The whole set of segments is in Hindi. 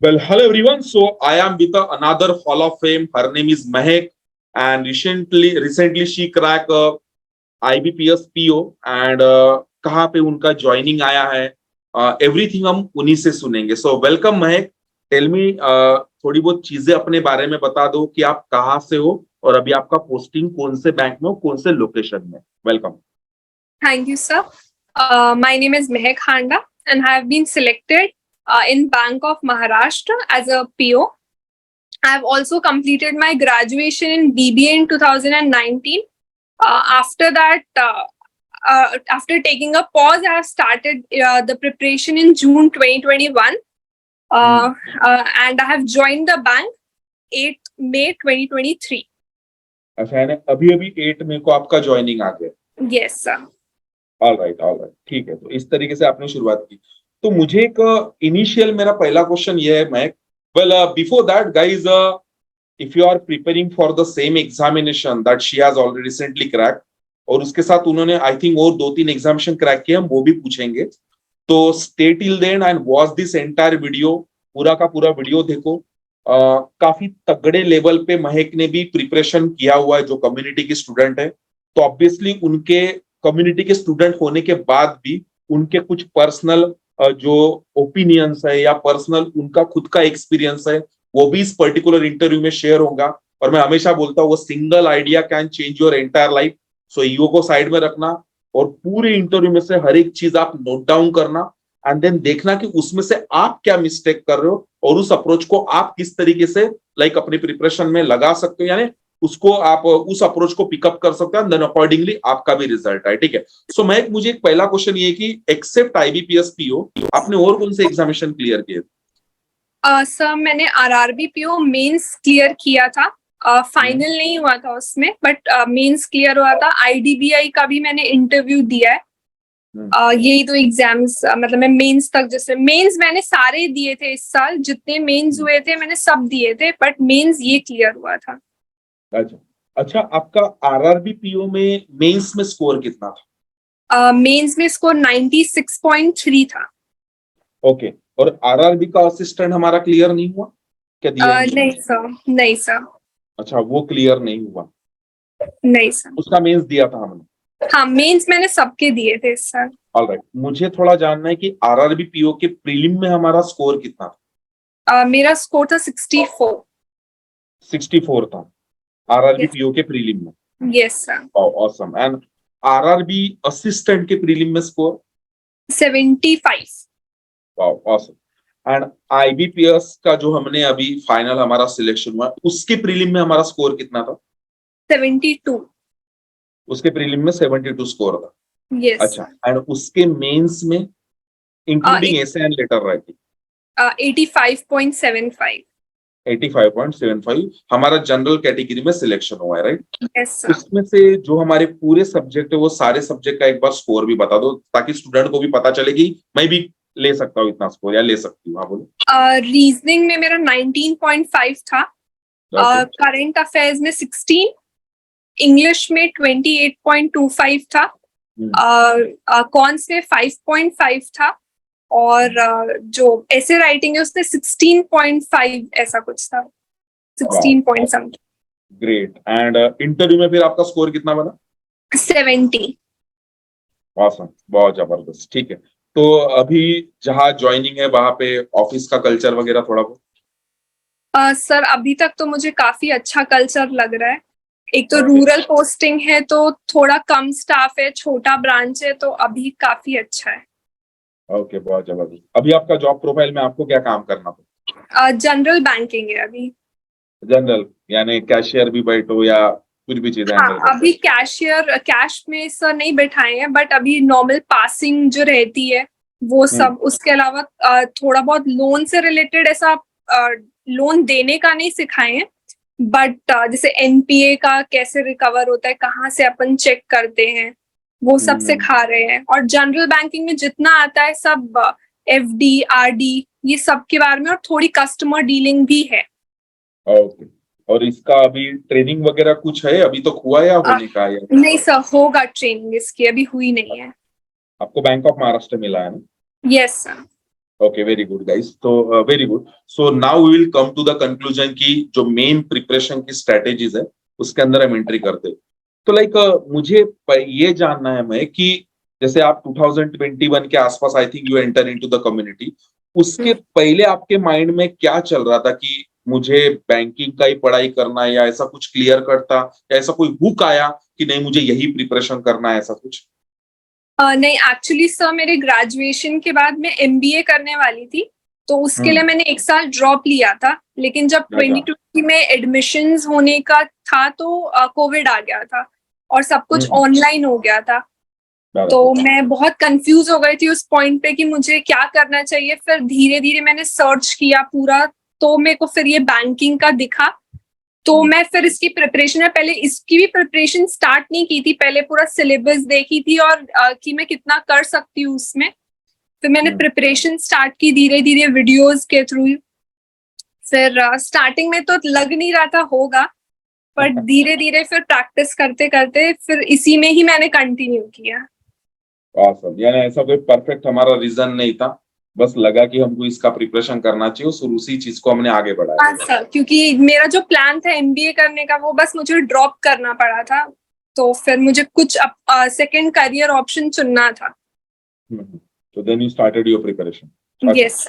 Well, hello everyone. So I am with another Hall of Fame. Her name is Mehak, and recently she cracked IBPS PO and कहाँ पे उनका ज्वाइनिंग आया है, एवरीथिंग हम उन्हीं से सुनेंगे. सो वेलकम महक. टेल मी, थोड़ी बहुत चीजें अपने बारे में बता दो कि आप कहाँ से हो और अभी आपका पोस्टिंग कौन से बैंक में हो, कौन से लोकेशन में. Welcome. Thank you, sir. My name is Mehak Handa, and I have been selected in Bank of Maharashtra as a PO. I have also completed my graduation in BBA in 2019. After that, after taking a pause, I have started the preparation in June 2021, and I have joined the bank 8th May 2023. अच्छा, यानी अभी अभी 8 मई को आपका ज्वाइनिंग आ गया. Yes, sir. ऑल राइट, ठीक है. तो इस तरीके से आपने शुरुआत की. तो मुझे एक इनिशियल मेरा पहला क्वेश्चन ये है मैक. Well, before that guys, if you are preparing for the same examination that she has already recently crack, और उसके साथ उन्होंने आई थिंक और 2-3 एग्जामिनेशन क्रैक किए, हम वो भी पूछेंगे. तो stay till then and watch this entire video. पूरा का पूरा वीडियो देखो. काफी तगड़े लेवल पे महक ने भी प्रिपरेशन किया हुआ है, जो कम्युनिटी की स्टूडेंट है. तो ऑब्वियसली उनके कम्युनिटी के स्टूडेंट होने के बाद भी उनके कुछ पर्सनल जो ओपिनियंस है या पर्सनल उनका खुद का एक्सपीरियंस है, वो भी इस पर्टिकुलर इंटरव्यू में शेयर होगा. और मैं हमेशा बोलता हूँ, वो single idea can change your entire life. So ego को साइड में रखना और पूरे इंटरव्यू में से हर एक चीज आप नोट डाउन करना एंड देन देखना कि उसमें से आप क्या मिस्टेक कर रहे हो और उस अप्रोच को आप किस तरीके से अपनी प्रिपरेशन में लगा सकते हो, यानी उसको आप उस अप्रोच को पिकअप कर सकते हैं. देन अकॉर्डिंगली आपका भी रिजल्ट है. ठीक है. सो मैं मुझे एक पहला क्वेश्चन ये कि एक्सेप्ट आईबीपीएस पीओ आपने और कौन से एग्जामिनेशन क्लियर किए? सर मैंने आरआरबी पीओ मेंस क्लियर किया था. फाइनल नहीं हुआ था उसमें, बट मेंस क्लियर हुआ था. आईडीबीआई का भी मैंने इंटरव्यू दिया है. यही दो एग्जाम्स, मतलब मैं मेंस तक, जैसे मेंस मैंने सारे दिए थे इस साल, जितने मेंस हुए थे मैंने सब दिए थे, बट मेंस ये क्लियर हुआ था. अच्छा, आपका आरआरबी पीओ में मेंस में स्कोर कितना था? मेंस में स्कोर 96.3 था. ओके. और आरआरबी का असिस्टेंट हमारा क्लियर नहीं हुआ क्या? दिया नहीं सर, नहीं सर. अच्छा, वो क्लियर नहीं हुआ. नहीं सर. उसका मेंस दिया था हमने. हाँ, मेंस मैंने सबके दिए थे इस साल. ऑलराइट. मुझे थोड़ा जानना है कि आरआरबी पीओ के प्रीलिम में हमारा स्कोर कितना था? मेरा स्कोर था 64. 64 था आरआरबी पीओ के प्रीलिम में. Yes sir. Awesome. And RRB assistant के प्रीलिम में score 75. Wow, awesome. And IBPS का जो हमने अभी फाइनल हमारा सिलेक्शन हुआ, उसके प्रीलिम में हमारा स्कोर कितना था? 72. उसके प्रीलिम में 72 स्कोर था. यस. अच्छा. एंड उसके मेंस में including essay and later writing 85.75. 85.75 हमारा जनरल कैटेगरी में सिलेक्शन हुआ है, राइट? Yes sir. उसमें से जो हमारे पूरे सब्जेक्ट है, वो सारे सब्जेक्ट का एक बार स्कोर भी बता दो, ताकि स्टूडेंट को भी पता चले कि मैं भी ले सकता हूँ इतना स्कोर या ले सकती हूँ. हाँ, बोलो. रीजनिंग में मेरा 19.5 था. करंट अफेयर्स में 16. इंग्लिश में 28.25 था. कॉन्स में 5.5 था. और जो ऐसे राइटिंग है उसमें 16.5 ऐसा कुछ था. 16 point something. Great. And interview में फिर आपका स्कोर कितना बना? 70. ऑसम, बहुत जबरदस्त. ठीक है. तो अभी जहाँ ज्वाइनिंग है वहां पे ऑफिस का कल्चर वगैरह थोड़ा बहुत? सर अभी तक तो मुझे काफी अच्छा कल्चर लग रहा है. एक तो रूरल पोस्टिंग है तो थोड़ा कम स्टाफ है, छोटा ब्रांच है, तो अभी काफी अच्छा है. ओके, बहुत जबरदस्त. अभी आपका जॉब प्रोफाइल में आपको क्या काम करना पड़ता? जनरल बैंकिंग है अभी. जनरल यानी कैशियर भी बैठो या कुछ भी चीज हैंडल? हाँ, अभी कैश में सर नहीं बैठाए हैं, बट अभी नॉर्मल पासिंग जो रहती है वो सब. उसके अलावा थोड़ा बहुत लोन से रिलेटेड ऐसा लोन देने का नहीं सिखाए हैं, बट जैसे एनपीए का कैसे रिकवर होता है, कहाँ से अपन चेक करते हैं, वो सब सिखा रहे हैं. और जनरल बैंकिंग में जितना आता है सब, एफडी, आरडी, ये सब के बारे में, और थोड़ी कस्टमर डीलिंग भी है. ओके. और इसका अभी ट्रेनिंग वगैरह कुछ है अभी तो हुआ या होने का है? नहीं सर, होगा ट्रेनिंग इसकी, अभी हुई नहीं है. आपको बैंक ऑफ महाराष्ट्र मिला है ना? Yes sir. Okay, very good guys. तो very good. So now we will come to the conclusion की जो मेन प्रिपरेशन की स्ट्रेटेजीज है उसके अंदर हम एंट्री करते हैं। तो मुझे ये जानना है मैं कि जैसे आप 2021 के आसपास I think you enter into the community, उसके पहले आपके माइंड में क्या चल रहा था कि मुझे बैंकिंग का ही पढ़ाई करना है, या ऐसा कुछ क्लियर कट था, या ऐसा कोई हुक आया कि नहीं मुझे यही प्रिपरेशन करना है, ऐसा कुछ? नहीं, एक्चुअली सर मेरे ग्रेजुएशन के बाद मैं एमबीए करने वाली थी, तो उसके लिए मैंने एक साल ड्रॉप लिया था। लेकिन जब अच्छा। 2020 में एडमिशन्स होने का था तो कोविड आ गया था और सब कुछ ऑनलाइन हो गया था। तो मैं बहुत कंफ्यूज हो गई थी उस पॉइंट पे कि मुझे क्या करना चाहिए। फिर धीरे धीरे मैंने सर्च किया पूरा, तो मेरे को फिर ये बैंकिंग का दिखा। तो मैं फिर इसकी प्रिपरेशन में पहले इसकी भी प्रिपरेशन स्टार्ट नहीं की थी, पहले पूरा सिलेबस देखी थी और कि मैं कितना कर सकती हूँ उसमें। फिर मैंने प्रिपरेशन स्टार्ट की धीरे धीरे वीडियोस के थ्रू। फिर स्टार्टिंग में तो लग नहीं रहा था होगा, पर धीरे धीरे फिर प्रैक्टिस करते करते फिर इसी में ही मैंने कंटिन्यू किया। ऑसम। यानी ऐसा कोई परफेक्ट हमारा रीजन नहीं था, बस लगा कि हमको इसका प्रिपरेशन करना चाहिए, और उसी चीज को हमने आगे बढ़ाया। हाँ सर, क्योंकि मेरा जो प्लान था एमबीए करने का वो बस मुझे ड्रॉप करना पड़ा था, तो फिर मुझे कुछ सेकंड करियर ऑप्शन चुनना था। तो then you started your preparation. Yes.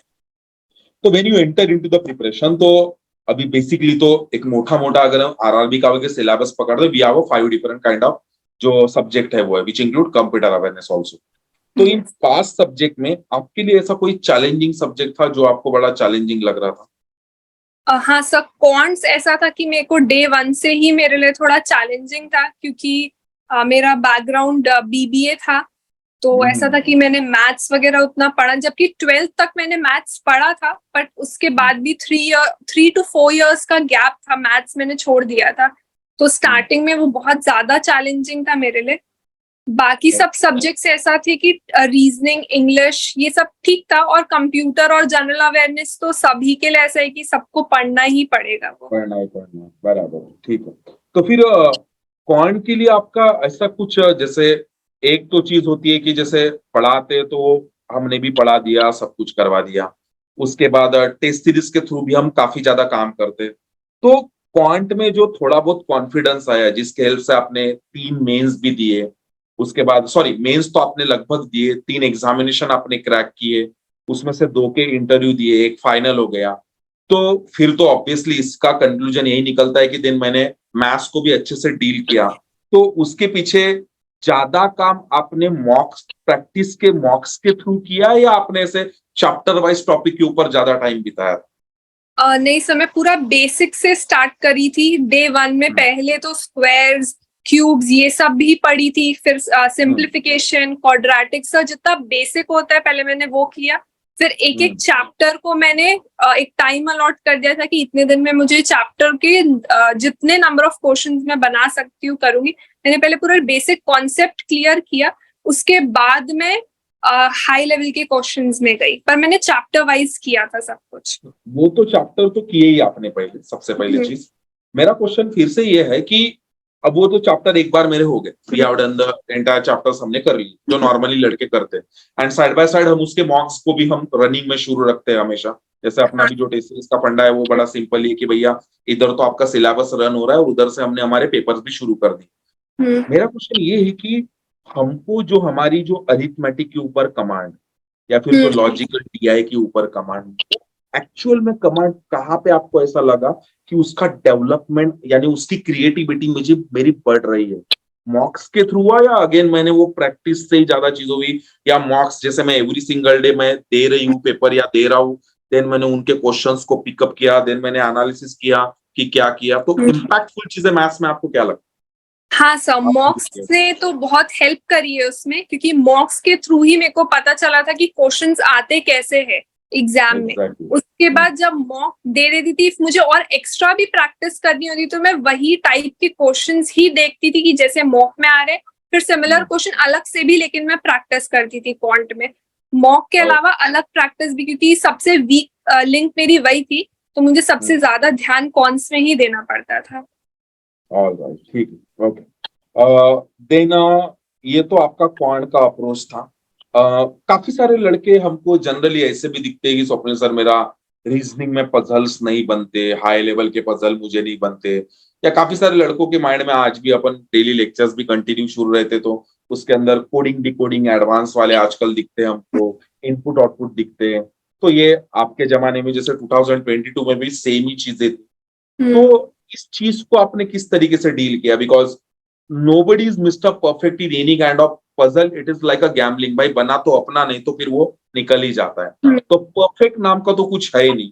तो when you enter into the preparation, तो अभी बेसिकली तो एक मोटा मोटा अगर हम आरआरबी का वगैरह सिलेबस पकड़ दे, we have 5 different kind of जो सब्जेक्ट है वो है, which include computer awareness also. तो इन 5 सब्जेक्ट में आपके लिए ऐसा कोई चैलेंजिंग सब्जेक्ट था जो आपको बड़ा चैलेंजिंग लग रहा था? हाँ सर, क्वांट्स ऐसा था कि मेरे को डे वन से ही मेरे लिए थोड़ा चैलेंजिंग था, क्योंकि मेरा बैकग्राउंड बीबीए था। तो ऐसा था कि मैंने मैथ्स वगैरह उतना पढ़ा, जबकि 12th तक मैंने मैथ्स पढ़ा था, बट उसके बाद भी 3 to 4 years का गैप था, मैथ्स मैंने छोड़ दिया था। तो स्टार्टिंग में वो बहुत ज्यादा चैलेंजिंग था मेरे लिए। बाकी सब सब्जेक्ट्स ऐसा थे कि रीजनिंग, इंग्लिश, ये सब ठीक था, और कंप्यूटर और जनरल अवेयरनेस तो सभी के लिए ऐसा है कि सबको पढ़ना ही पड़ेगा वो। पढ़ना ही पढ़ना, बराबर, ठीक है। तो फिर क्वांट के लिए आपका ऐसा कुछ जैसे एक तो चीज होती है कि जैसे पढ़ाते तो हमने भी पढ़ा दिया, सब कुछ करवा दिया, उसके बाद टेस्ट सीरीज के थ्रू भी हम काफी ज्यादा काम करते। तो क्वांट में जो थोड़ा बहुत कॉन्फिडेंस आया, जिसके हेल्प से आपने 3 मेंस भी दिए, उसके बाद सॉरी मेंस तो आपने लगभग दिए, 3 एग्जामिनेशन आपने क्रैक किए, उसमें से 2 के इंटरव्यू दिए, एक फाइनल हो गया। तो फिर तो ऑब्वियसली इसका कंक्लूजन यही निकलता है कि दिन मैंने मैथ्स को भी अच्छे से डील किया। तो उसके पीछे ज्यादा काम आपने मॉक्स के थ्रू किया, या आपने ऐसे चैप्टर वाइज टॉपिक के ऊपर ज्यादा टाइम बिताया? नहीं सर, मैं पूरा बेसिक से स्टार्ट करी थी डे वन में। पहले तो स्क्वायर्स, क्यूब्स, ये सब भी पढ़ी थी। फिर सिंप्लीफिकेशन, क्वाड्रेटिक, सर जितना बेसिक होता है पहले मैंने वो किया। फिर एक एक चैप्टर को मैंने एक टाइम अलॉट कर दिया था कि इतने दिन में मुझे चैप्टर के जितने नंबर ऑफ क्वेश्चंस मैं बना सकती हूँ करूंगी। मैंने पहले पूरा बेसिक कॉन्सेप्ट क्लियर किया, उसके बाद में हाई लेवल के क्वेश्चंस में गई, पर मैंने चैप्टर वाइज किया था सब कुछ। वो तो चैप्टर तो किए ही आपने पहले, सबसे पहले चीज। मेरा क्वेश्चन फिर से ये है कि अब वो तो चैप्टर एक बार मेरे हो गए, we have done the entire chapters, हमने कर ली जो नॉर्मली लड़के करते हैं, एंड साइड बाय साइड हम उसके मॉक्स को भी हम रनिंग में शुरू रखते हैं हमेशा। जैसे अपना भी जो टेस्ट सीरीज का फंडा है वो बड़ा सिंपल ही है कि भैया इधर तो आपका सिलेबस रन हो रहा है और उधर से हमने हमारे पेपर्स भी शुरू कर दिए। मेरा क्वेश्चन ये है कि हमको जो हमारी जो अरिथमेटिक के ऊपर कमांड, या फिर जो लॉजिकल टीआई के ऊपर कमांड, एक्चुअल में कमांड कहाँ पे आपको ऐसा लगा कि उसका डेवलपमेंट यानी उसकी क्रिएटिविटी मुझे मेरी बढ़ रही है? मॉक्स के थ्रू हुआ, या अगेन मैंने वो प्रैक्टिस से ही ज्यादा चीज हुई, या मॉक्स जैसे मैं एवरी सिंगल डे मैं दे रही हूँ पेपर या दे रहा हूँ, देन मैंने उनके क्वेश्चंस को पिकअप किया, देन मैंने एनालिसिस किया कि क्या किया? तो इम्पैक्टफुल चीजें मैथ्स में आपको क्या लगता हाँ सर, मॉक्स ने तो बहुत हेल्प करी है उसमें, क्योंकि मॉक्स के थ्रू ही मेरे को पता चला था कि क्वेश्चंस आते कैसे हैं एग्जाम में। उसके बाद जब मॉक दे देती थी, मुझे और एक्स्ट्रा भी प्रैक्टिस करनी होती, तो मैं वही टाइप के क्वेश्चंस ही देखती थी कि जैसे मॉक में आ रहे, फिर सिमिलर क्वेश्चन अलग से भी, लेकिन मैं प्रैक्टिस करती थी क्वांट में। मॉक के अलावा अलग प्रैक्टिस भी, क्योंकि सबसे वीक लिंक मेरी वही थी, तो मुझे सबसे ज्यादा ध्यान कॉन्स में ही देना पड़ता था। ऑलराइट, ठीक है, ओके। देन ये तो आपका क्वांट का अप्रोच था। काफी सारे लड़के हमको जनरली ऐसे भी दिखते हैं कि स्वप्निल सर मेरा रीजनिंग में पजल्स नहीं बनते, हाई लेवल के पजल मुझे नहीं बनते, या काफी सारे लड़कों के माइंड में आज भी अपन डेली लेक्चर्स भी कंटिन्यू शुरू रहते तो उसके अंदर कोडिंग डिकोडिंग एडवांस वाले आजकल दिखते हैं हमको, इनपुट आउटपुट दिखते हैं। तो ये आपके जमाने में जैसे 2022 में भी सेम ही चीजें थी। तो इस चीज को आपने किस तरीके से डील किया? Because nobody is mister perfect in any kind of puzzle, it is like a gambling, भाई बना तो अपना, नहीं तो फिर वो निकल ही जाता है। तो परफेक्ट नाम का तो कुछ है ही नहीं।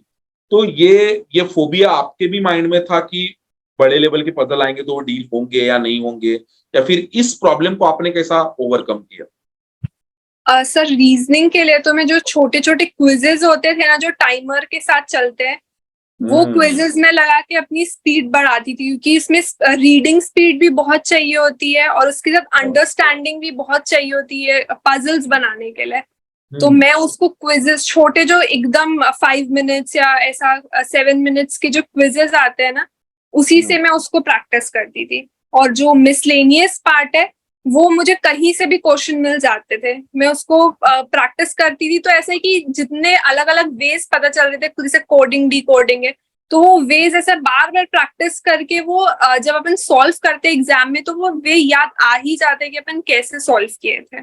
तो ये फोबिया आपके भी माइंड में था कि बड़े लेवल के पजल आएंगे तो वो डील होंगे या नहीं होंगे, या फिर इस प्रॉब्लम को आपने कैसा ओवरकम किया? सर रीजनिंग के लिए तो मैं जो छोटे छोटे क्विजेज होते थे ना, जो टाइमर के साथ चलते हैं, वो क्विजेज में लगा के अपनी स्पीड बढ़ाती थी, क्योंकि इसमें रीडिंग स्पीड भी बहुत चाहिए होती है और उसके साथ अंडरस्टैंडिंग भी बहुत चाहिए होती है पजल्स बनाने के लिए। तो मैं उसको क्विजेस छोटे जो एकदम 5 मिनट्स या ऐसा 7 मिनट्स के जो क्विजेस आते हैं ना, उसी से मैं उसको प्रैक्टिस करती थी। और जो मिसलेनियस पार्ट है, वो मुझे कहीं से भी क्वेश्चन मिल जाते थे, मैं उसको प्रैक्टिस करती थी। तो ऐसे कि जितने अलग अलग वेज पता चल रहे थे, जैसे कोडिंग डी कोडिंग है, तो वो वेज ऐसे बार बार प्रैक्टिस करके वो जब अपन सॉल्व करते एग्जाम में, तो वो वे याद आ ही जाते कि अपन कैसे सॉल्व किए थे।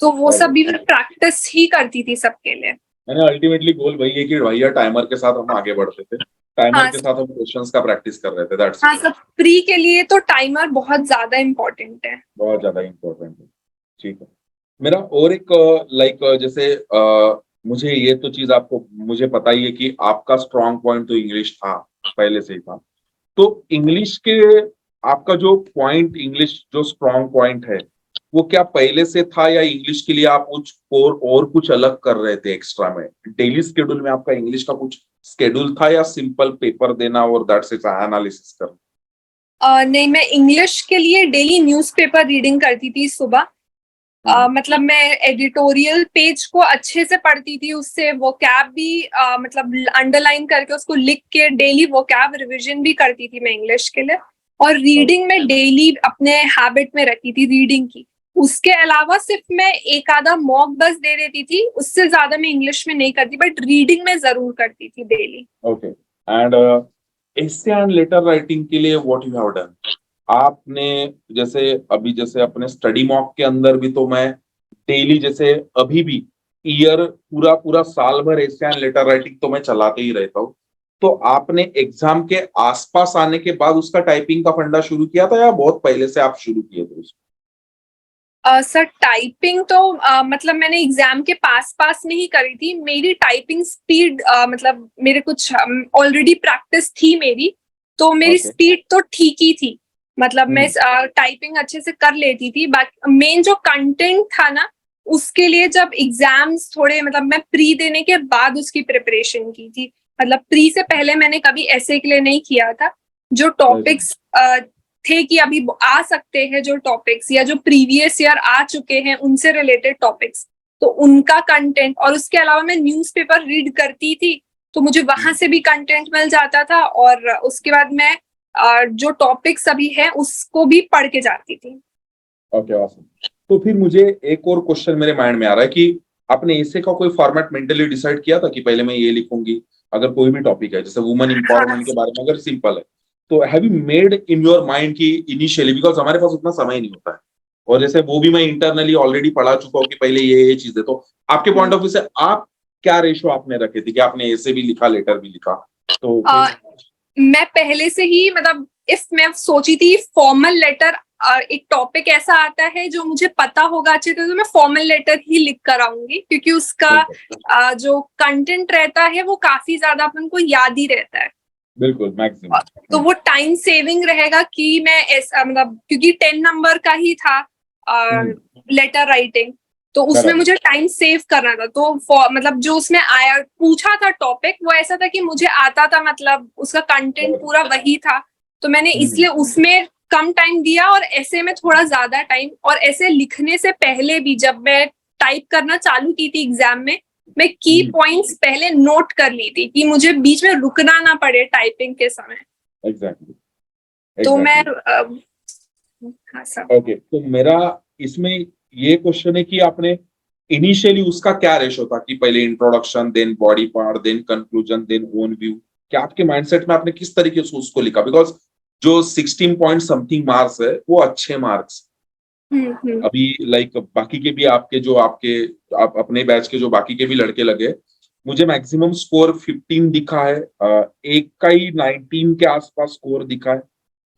तो वो सब भी मैं प्रैक्टिस ही करती थी सबके लिए। मैंने अल्टीमेटली गोल वही है कि भैया टाइमर के साथ हम आगे बढ़ते थे, टाइमर हाँ के साथ हम क्वेश्चंस का प्रैक्टिस कर रहे थे, दैट्स हाँ सब प्री के लिए तो टाइमर बहुत ज्यादा इम्पोर्टेंट है। बहुत ज्यादा इम्पोर्टेंट है। ठीक है। मेरा और एक लाइक जैसे मुझे ये तो चीज आपको मुझे पता ही है कि आपका स्ट्रॉन्ग पॉइंट तो इंग्लिश था, पहले से ही था। तो इंग्लिश के आपका जो पॉइंट, इंग्लिश जो स्ट्रॉन्ग पॉइंट है, वो क्या पहले से था, या इंग्लिश के लिए आप कुछ और कुछ अलग कर रहे थे एक्स्ट्रा में? डेली स्केड्यूल में आपका इंग्लिश का कुछ स्केड्यूल था, या सिंपल पेपर देना और दैट्स इट, एनालिसिस करना? नहीं, मैं इंग्लिश के लिए डेली न्यूज़पेपर रीडिंग करती थी सुबह। मतलब मैं एडिटोरियल पेज को अच्छे से पढ़ती थी, उससे वोकैब भी मतलब अंडरलाइन करके उसको लिख के डेली वोकैब रिवीजन भी करती थी मैं इंग्लिश के लिए। और रीडिंग में डेली अपने हैबिट में रखी थी रीडिंग की। उसके अलावा सिर्फ मैं एक आधा मॉक बस दे देती थी, उससे ज्यादा मैं इंग्लिश में नहीं करती, बट रीडिंग में जरूर करती थी daily. Okay. And essay and later writing के लिए व्हाट यू हैव डन? आपने जैसे अभी जैसे अपने स्टडी मॉक के अंदर भी तो मैं डेली जैसे अभी भी ईयर पूरा पूरा साल भर एसे एंड लेटर राइटिंग तो मैं चलाते ही रहता हूँ। तो आपने एग्जाम के आसपास आने के बाद उसका टाइपिंग का फंडा शुरू किया था, या बहुत पहले से आप शुरू किए थे उसको? सर टाइपिंग तो मतलब मैंने एग्जाम के पास पास नहीं करी थी। मेरी टाइपिंग स्पीड मतलब मेरे कुछ ऑलरेडी प्रैक्टिस थी मेरी, तो मेरी स्पीड तो ठीक ही थी। मतलब मैं टाइपिंग अच्छे से कर लेती थी। बाकी मेन जो कंटेंट था ना, उसके लिए जब एग्जाम्स थोड़े मतलब मैं प्री देने के बाद उसकी प्रिपरेशन की थी। मतलब प्री से पहले मैंने कभी ऐसे के लिए नहीं किया था। जो टॉपिक्स थे कि अभी आ सकते हैं, जो टॉपिक्स या जो प्रीवियस ईयर आ चुके हैं उनसे रिलेटेड टॉपिक्स, तो उनका कंटेंट। और उसके अलावा मैं न्यूज़पेपर रीड करती थी, तो मुझे वहां से भी कंटेंट मिल जाता था। और उसके बाद मैं जो टॉपिक्स अभी है उसको भी पढ़ के जाती थी। Okay, awesome. तो फिर मुझे एक और क्वेश्चन मेरे माइंड में आ रहा है कि आपने ऐसे का कोई फॉर्मेट मेंटली डिसाइड किया था कि पहले मैं ये लिखूंगी? अगर कोई भी टॉपिक है जैसे वुमेन इंपावरमेंट के बारे में अगर सिंपल है, तो have you made in your mind की इनिशियली, बिकॉज हमारे पास उतना समय नहीं होता है, और जैसे वो भी मैं इंटरनली ऑलरेडी पढ़ा चुका हूँ कि पहले ये चीजें, तो आपके पॉइंट ऑफ व्यू से आप क्या रेशो आपने रखे थे कि आपने ऐसे भी लिखा, लेटर भी लिखा? तो मैं पहले से ही मतलब इफ मैं सोची थी फॉर्मल लेटर, एक टॉपिक ऐसा आता है जो मुझे पता होगा अच्छे से, तो मैं फॉर्मल लेटर ही लिख कर आऊंगी, क्योंकि उसका जो कंटेंट रहता है वो काफी ज्यादा अपन को याद ही रहता है। बिल्कुल, मैक्सिमम। तो वो टाइम सेविंग रहेगा कि मैं ऐसा मतलब, क्योंकि 10 नंबर का ही था लेटर राइटिंग, तो उसमें मुझे टाइम सेव करना था। तो मतलब जो उसमें आया पूछा था टॉपिक, वो ऐसा था कि मुझे आता था, मतलब उसका कंटेंट पूरा वही था। तो मैंने इसलिए उसमें कम टाइम दिया और ऐसे में थोड़ा ज्यादा टाइम। और ऐसे लिखने से पहले भी जब मैं टाइप करना चालू की थी एग्जाम में, मैं की पॉइंट्स पहले नोट कर ली थी कि मुझे बीच में रुकना ना पड़े टाइपिंग के समय। एग्जैक्टली। तो मैं हाँ सर। ओके, तो मेरा इसमें ये क्वेश्चन है कि आपने इनिशियली उसका क्या रेशो था कि पहले introduction, then body part, then conclusion, then own view, क्या आपके माइंडसेट में आपने किस तरीके से उसको लिखा? बिकॉज जो 16 पॉइंट समथिंग मार्क्स है वो अच्छे मार्क्स। हम्म। अभी लाइक बाकी के भी आपके जो आपके आप अपने बैच के जो बाकी के भी लड़के लगे, मुझे मैक्सिमम स्कोर 15 दिखा है, एक का ही 19 के आसपास स्कोर दिखा है।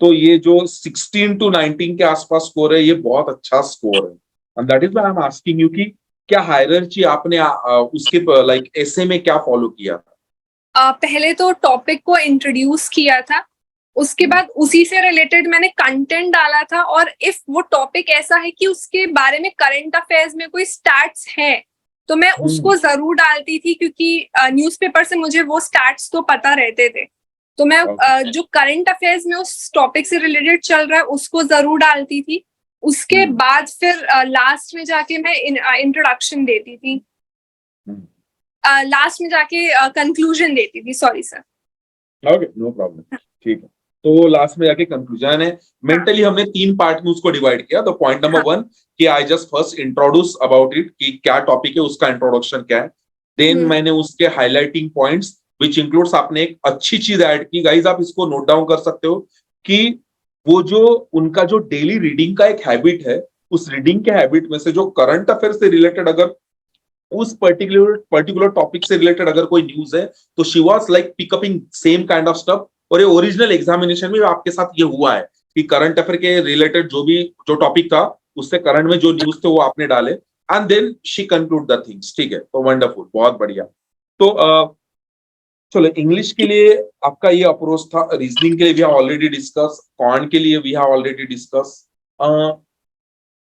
तो ये जो 16 टू 19 के आसपास स्कोर है, ये बहुत अच्छा स्कोर है। And that is why I am asking you कि क्या हायरार्ची आपने उसके लाइक ऐसे में क्या फॉलो किया था? पहले तो टॉपिक को इंट्रोड्यूस किया था, उसके बाद उसी से रिलेटेड मैंने कंटेंट डाला था, और इफ वो टॉपिक ऐसा है कि उसके बारे में करंट अफेयर्स में कोई स्टैट्स है तो मैं उसको जरूर डालती थी, क्योंकि न्यूज़पेपर से मुझे वो स्टैट्स तो पता रहते थे। तो मैं Okay. जो करंट अफेयर्स में उस टॉपिक से रिलेटेड चल रहा है उसको जरूर डालती थी। उसके बाद फिर लास्ट में जाके मैं इंट्रोडक्शन देती थी, हम्म। लास्ट में जाके कंक्लूजन देती थी, sorry sir. Okay, no problem, ठीक है। तो लास्ट में जाके कंक्लूजन है। मेंटली हमने 3 पार्ट में उसको डिवाइड किया। तो पॉइंट नंबर 1 कि I just first introduce about it कि क्या टॉपिक है, उसका इंट्रोडक्शन क्या है। देन मैंने उसके हाईलाइटिंग पॉइंट्स विच इंक्लूड्स, आपने एक अच्छी चीज ऐड की गाइज, आप इसको नोट डाउन कर सकते हो कि वो जो उनका जो डेली रीडिंग का एक हैबिट है, उस रीडिंग के हैबिट में से जो करंट अफेयर से रिलेटेड, अगर उस पर्टिकुलर टॉपिक से रिलेटेड अगर कोई न्यूज है, तो she was like pickupping same kind of stuff. और ये ओरिजिनल एग्जामिनेशन में आपके साथ ये हुआ है कि करंट अफेयर के रिलेटेड जो टॉपिक था, उससे करंट में जो न्यूज थे वो आपने डाले, and then she conclude the things. ठीक है, तो वंडरफुल, बहुत बढ़िया। तो चलो, इंग्लिश के लिए आपका ये अप्रोच था, रीजनिंग के लिए वी हैव ऑलरेडी डिस्कस, कॉन के लिए वी हैव ऑलरेडी डिस्कस।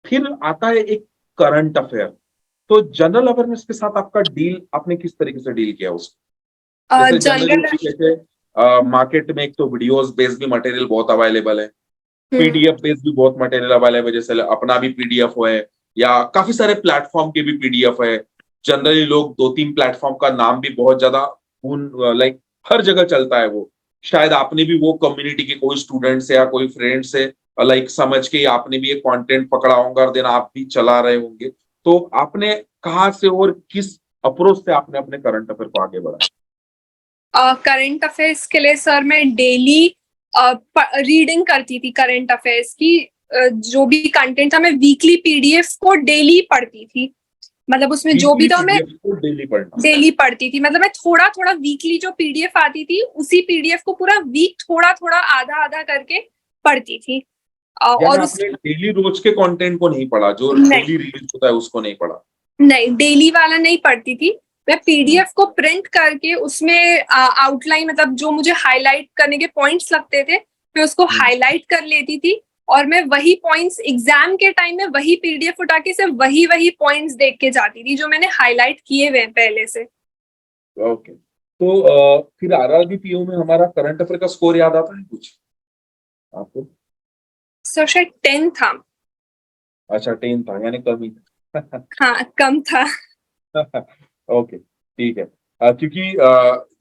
फिर आता है एक करंट अफेयर। तो जनरल अवेयरनेस के साथ आपका डील, आपने किस तरीके से डील किया उसको? जैसे जनरली जनरल जैसे मार्केट में एक तो वीडियोस बेस्ड भी मटेरियल बहुत अवेलेबल है, पीडीएफ बेस्ड भी बहुत मटेरियल अवेलेबल है, जैसे अपना भी पीडीएफ है या काफी सारे प्लेटफॉर्म के भी पीडीएफ है। जनरली लोग 2-3 प्लेटफॉर्म का नाम भी बहुत ज्यादा लाइक हर जगह चलता है वो। शायद आपने भी वो कम्युनिटी के कोई स्टूडेंट से या कोई फ्रेंड से लाइक समझ के आपने भी एक कंटेंट पकड़ा होगा और देन आप भी चला रहे होंगे। तो आपने कहाँ से और किस अप्रोच से आपने अपने करंट अफेयर को आगे बढ़ाया? करंट अफेयर्स के लिए सर मैं डेली रीडिंग करती थी करंट अफेयर्स की। जो भी कंटेंट था मैं वीकली पीडीएफ को डेली पढ़ती थी, मतलब उसमें जो भी था मैं डेली पढ़ती थी। मतलब मैं थोड़ा थोड़ा वीकली जो पीडीएफ आती थी उसी पीडीएफ को पूरा वीक थोड़ा थोड़ा आधा आधा करके पढ़ती थी। और आपने डेली रोज के कंटेंट को नहीं पढ़ा, जो डेली रिलीज होता है उसको नहीं पढ़ा? नहीं, डेली वाला नहीं पढ़ती थी। मैं पीडीएफ को प्रिंट करके उसमें आउटलाइन, मतलब जो मुझे हाईलाइट करने के पॉइंट्स लगते थे मैं उसको हाईलाइट कर लेती थी, और मैं वही पॉइंट्स एग्जाम के टाइम में वही पीडीएफ उठा के सिर्फ वही पॉइंट्स देख के जाती थी जो मैंने हाईलाइट किए हुए पहले से। ओके। तो फिर आरआरबी पीओ में हमारा करंट अफेयर का स्कोर याद आता है कुछ आपको? सर शायद 10 था। अच्छा, 10 था, यानी कम ही था। हाँ, कम था। ओके, ठीक है। क्योंकि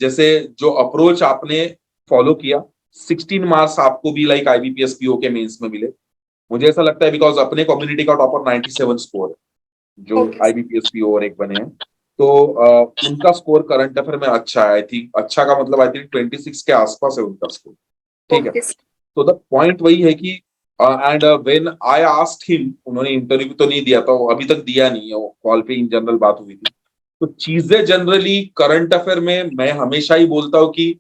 जैसे जो अप्रोच आपने फॉलो किया, 16 मार्क्स आपको भी लाइक आईबीपीएस पीओ के मेंस में मिले। मुझे ऐसा लगता है बिकॉज अपने कम्युनिटी का टॉपर 97 स्कोर है जो आईबीपीएस पीओ और एक बने हैं। तो उनका स्कोर करंट अफेयर में अच्छा है। आई थिंक अच्छा का मतलब आई थिंक 26 के आसपास है उनका स्कोर। ठीक है। तो द पॉइंट वही है कि and when I asked him, उन्होंने इंटरव्यू तो नहीं दिया था, वो अभी तक दिया नहीं है, वो कॉल पे इन जनरल बात हुई थी। तो चीजें जनरली करंट अफेयर में मैं हमेशा ही बोलता हूँ कि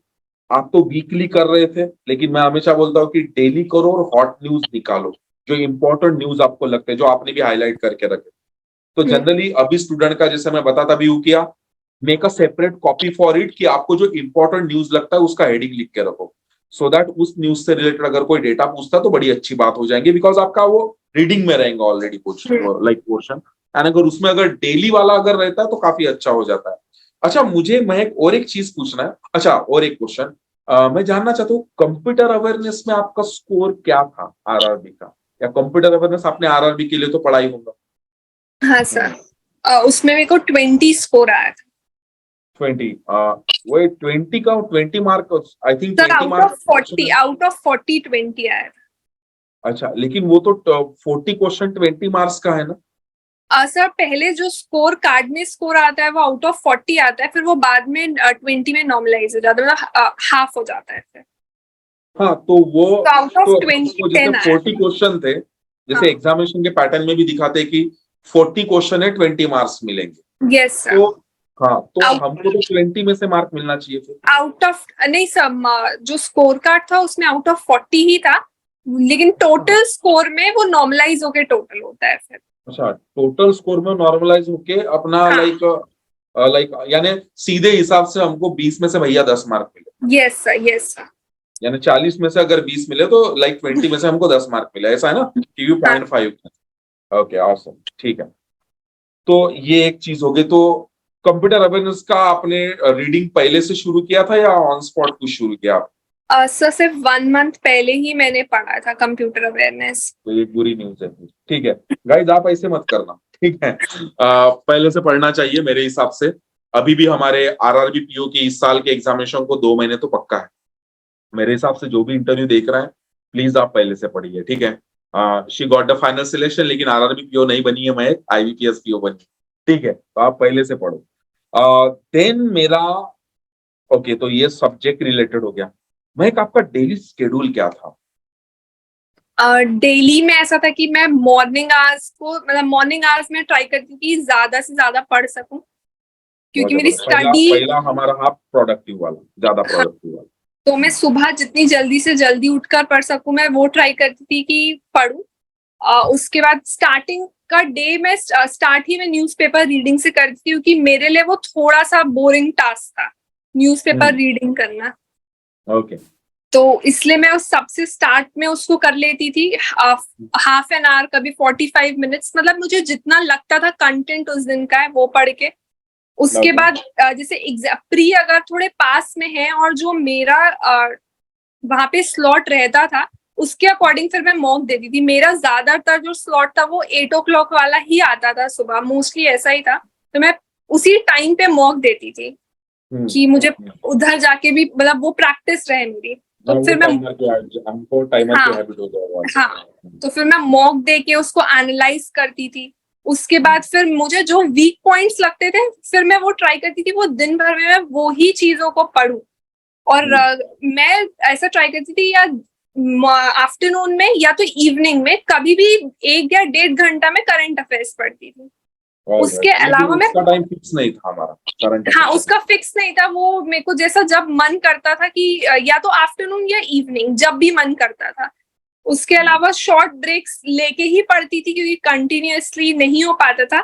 आप तो वीकली कर रहे थे, लेकिन मैं हमेशा बोलता हूँ कि डेली करो और हॉट न्यूज निकालो, जो इंपॉर्टेंट न्यूज आपको लगते हैं, जो आपने भी हाईलाइट करके रखे। तो जनरली अभी स्टूडेंट का, जैसे मैं बताता भी हूँ, किया make a separate copy for it कि आपको जो इंपॉर्टेंट न्यूज लगता है उसका हेडिंग लिख के रखो, सो दैट उस न्यूज से रिलेटेड अगर कोई डेटा पूछता है तो बड़ी अच्छी बात हो जाएंगी, बिकॉज आपका वो रीडिंग में रहेगा ऑलरेडी लाइक पोर्शन। एंड अगर उसमें अगर डेली वाला अगर रहता है तो काफी अच्छा हो जाता है। अच्छा, मुझे मैं एक चीज पूछना है। अच्छा, और एक क्वेश्चन मैं जानना चाहता हूँ, कंप्यूटर अवेयरनेस में आपका स्कोर क्या था आरआरबी का? या कंप्यूटर अवेयरनेस आपने आरआरबी के लिए तो पढ़ा ही होगा? हाँ सर, उसमें मेरे को 20 स्कोर आया था। 20? वो 20 का 20 mark, I think 20 mark out of 40 20 आया था। अच्छा, लेकिन वो तो 40 क्वेश्चन 20 मार्क्स का है ना? सर पहले जो स्कोर कार्ड में स्कोर आता है वो आउट ऑफ 40 आता है, फिर वो बाद में 20 में नॉर्मलाइज हो जाता है, मतलब हाफ हो जाता है फिर। हाँ तो वो तो आउट ऑफ तो 20 वो जैसे 10 आया। 40 क्वेश्चन थे, जैसे हाँ। एग्जामिनेशन के पैटर्न में भी दिखाते कि 40 क्वेश्चन है 20 मार्क्स मिलेंगे। Yes sir. तो हाँ, तो आउट हमको तो 20 में से मार्क मिलना चाहिए फिर। आउट ऑफ नहीं सर, जो स्कोर कार्ड था उसमें आउट ऑफ 40 ही था, लेकिन हाँ, टोटल स्कोर में वो नॉर्मलाइज होके टोटल होता है फिर। अच्छा, टोटल स्कोर में नॉर्मलाइज होके अपना हाँ। लाइक लाइक यानी सीधे हिसाब से हमको 20 में से भैया 10 मार्क मिले, यस सर, यस सर। यानी 40 में से अगर 20 मिले तो लाइक 20 में से हमको 10 मार्क मिले, ऐसा है ना, क्यू हाँ। 0.5। ओके ऑसम, ठीक है। तो ये एक चीज हो गई। तो कंप्यूटर अवेयरनेस का आपने रीडिंग पहले से शुरू किया था या ऑन स्पॉट कुछ शुरू किया आप? सर सिर्फ 1 मंथ पहले ही मैंने पढ़ा था कंप्यूटर अवेयरनेस। तो ये बुरी न्यूज है, ठीक है। गाइज आप ऐसे मत करना, ठीक है। पहले से पढ़ना चाहिए मेरे हिसाब से। अभी भी हमारे आरआरबी पीओ की इस साल के एग्जामिनेशन को 2 महीने तो पक्का है मेरे हिसाब से। जो भी इंटरव्यू देख रहा है प्लीज आप पहले से पढ़िए, ठीक है। She got the final selection, लेकिन आरआरबी पीओ नहीं बनी है, मैं आईबीपीएस पीओ बनी, ठीक है। तो आप पहले से पढ़ो। देन मेरा, ओके, तो ये सब्जेक्ट रिलेटेड हो गया। मैं आपका डेली शेड्यूल क्या था? डेली में ऐसा था कि मैं मॉर्निंग आवर्स को, मतलब मॉर्निंग आवर्स में ट्राई करती थी कि ज्यादा से ज्यादा पढ़ सकूं, बहुत क्योंकि मेरी जबरदस्त। पहला स्टडी, पहला हमारा हाफ प्रोडक्टिव वाला, ज्यादा हाँ, प्रोडक्टिव वाला। तो मैं सुबह जितनी जल्दी से जल्दी उठकर पढ़ सकूं मैं वो ट्राई करती थी कि पढूं। उसके बाद स्टार्टिंग का डे में स्टार्ट ही मैं न्यूज़पेपर रीडिंग से करती थी, क्योंकि मेरे लिए वो थोड़ा सा बोरिंग टास्क था न्यूज़पेपर रीडिंग करना। ओके। तो इसलिए मैं उस सबसे स्टार्ट में उसको कर लेती थी, हाफ एन आवर, कभी 45 मिनट्स, मतलब मुझे जितना लगता था कंटेंट उस दिन का है वो पढ़ के। उसके Okay. बाद जैसे प्री अगर थोड़े पास में है और जो मेरा वहां पे स्लॉट रहता था उसके अकॉर्डिंग फिर मैं मॉक देती थी। मेरा ज्यादातर जो स्लॉट था वो 8 o'clock वाला ही आता था सुबह, मोस्टली ऐसा ही था। तो मैं उसी टाइम पे मॉक देती थी कि मुझे उधर जाके भी मतलब वो प्रैक्टिस रहे मेरी। तो वो फिर मैं, हमको टाइमर की हाँ, हैबिट हो जाएगा। हाँ, तो फिर मैं मॉक दे के उसको एनालाइज करती थी। उसके बाद फिर मुझे जो वीक पॉइंट्स लगते थे फिर मैं वो ट्राई करती थी वो दिन भर में मैं वो ही चीजों को पढूं। और मैं ऐसा ट्राई करती थी या आफ्टरनून में या तो इवनिंग में, कभी भी 1 या 1.5 घंटा में करंट अफेयर्स पढ़ती थी। उसके लेकिन अलावा मैं, उसका टाइम फिक्स नहीं था हमारा करंट हाँ, अफेयर। उसका फिक्स नहीं था, वो मेरे को जैसा जब मन करता था कि या तो आफ्टरनून या इवनिंग, जब भी मन करता था। उसके अलावा शॉर्ट ब्रेक्स लेके ही पढ़ती थी, क्योंकि कंटिन्यूअसली नहीं हो पाता था।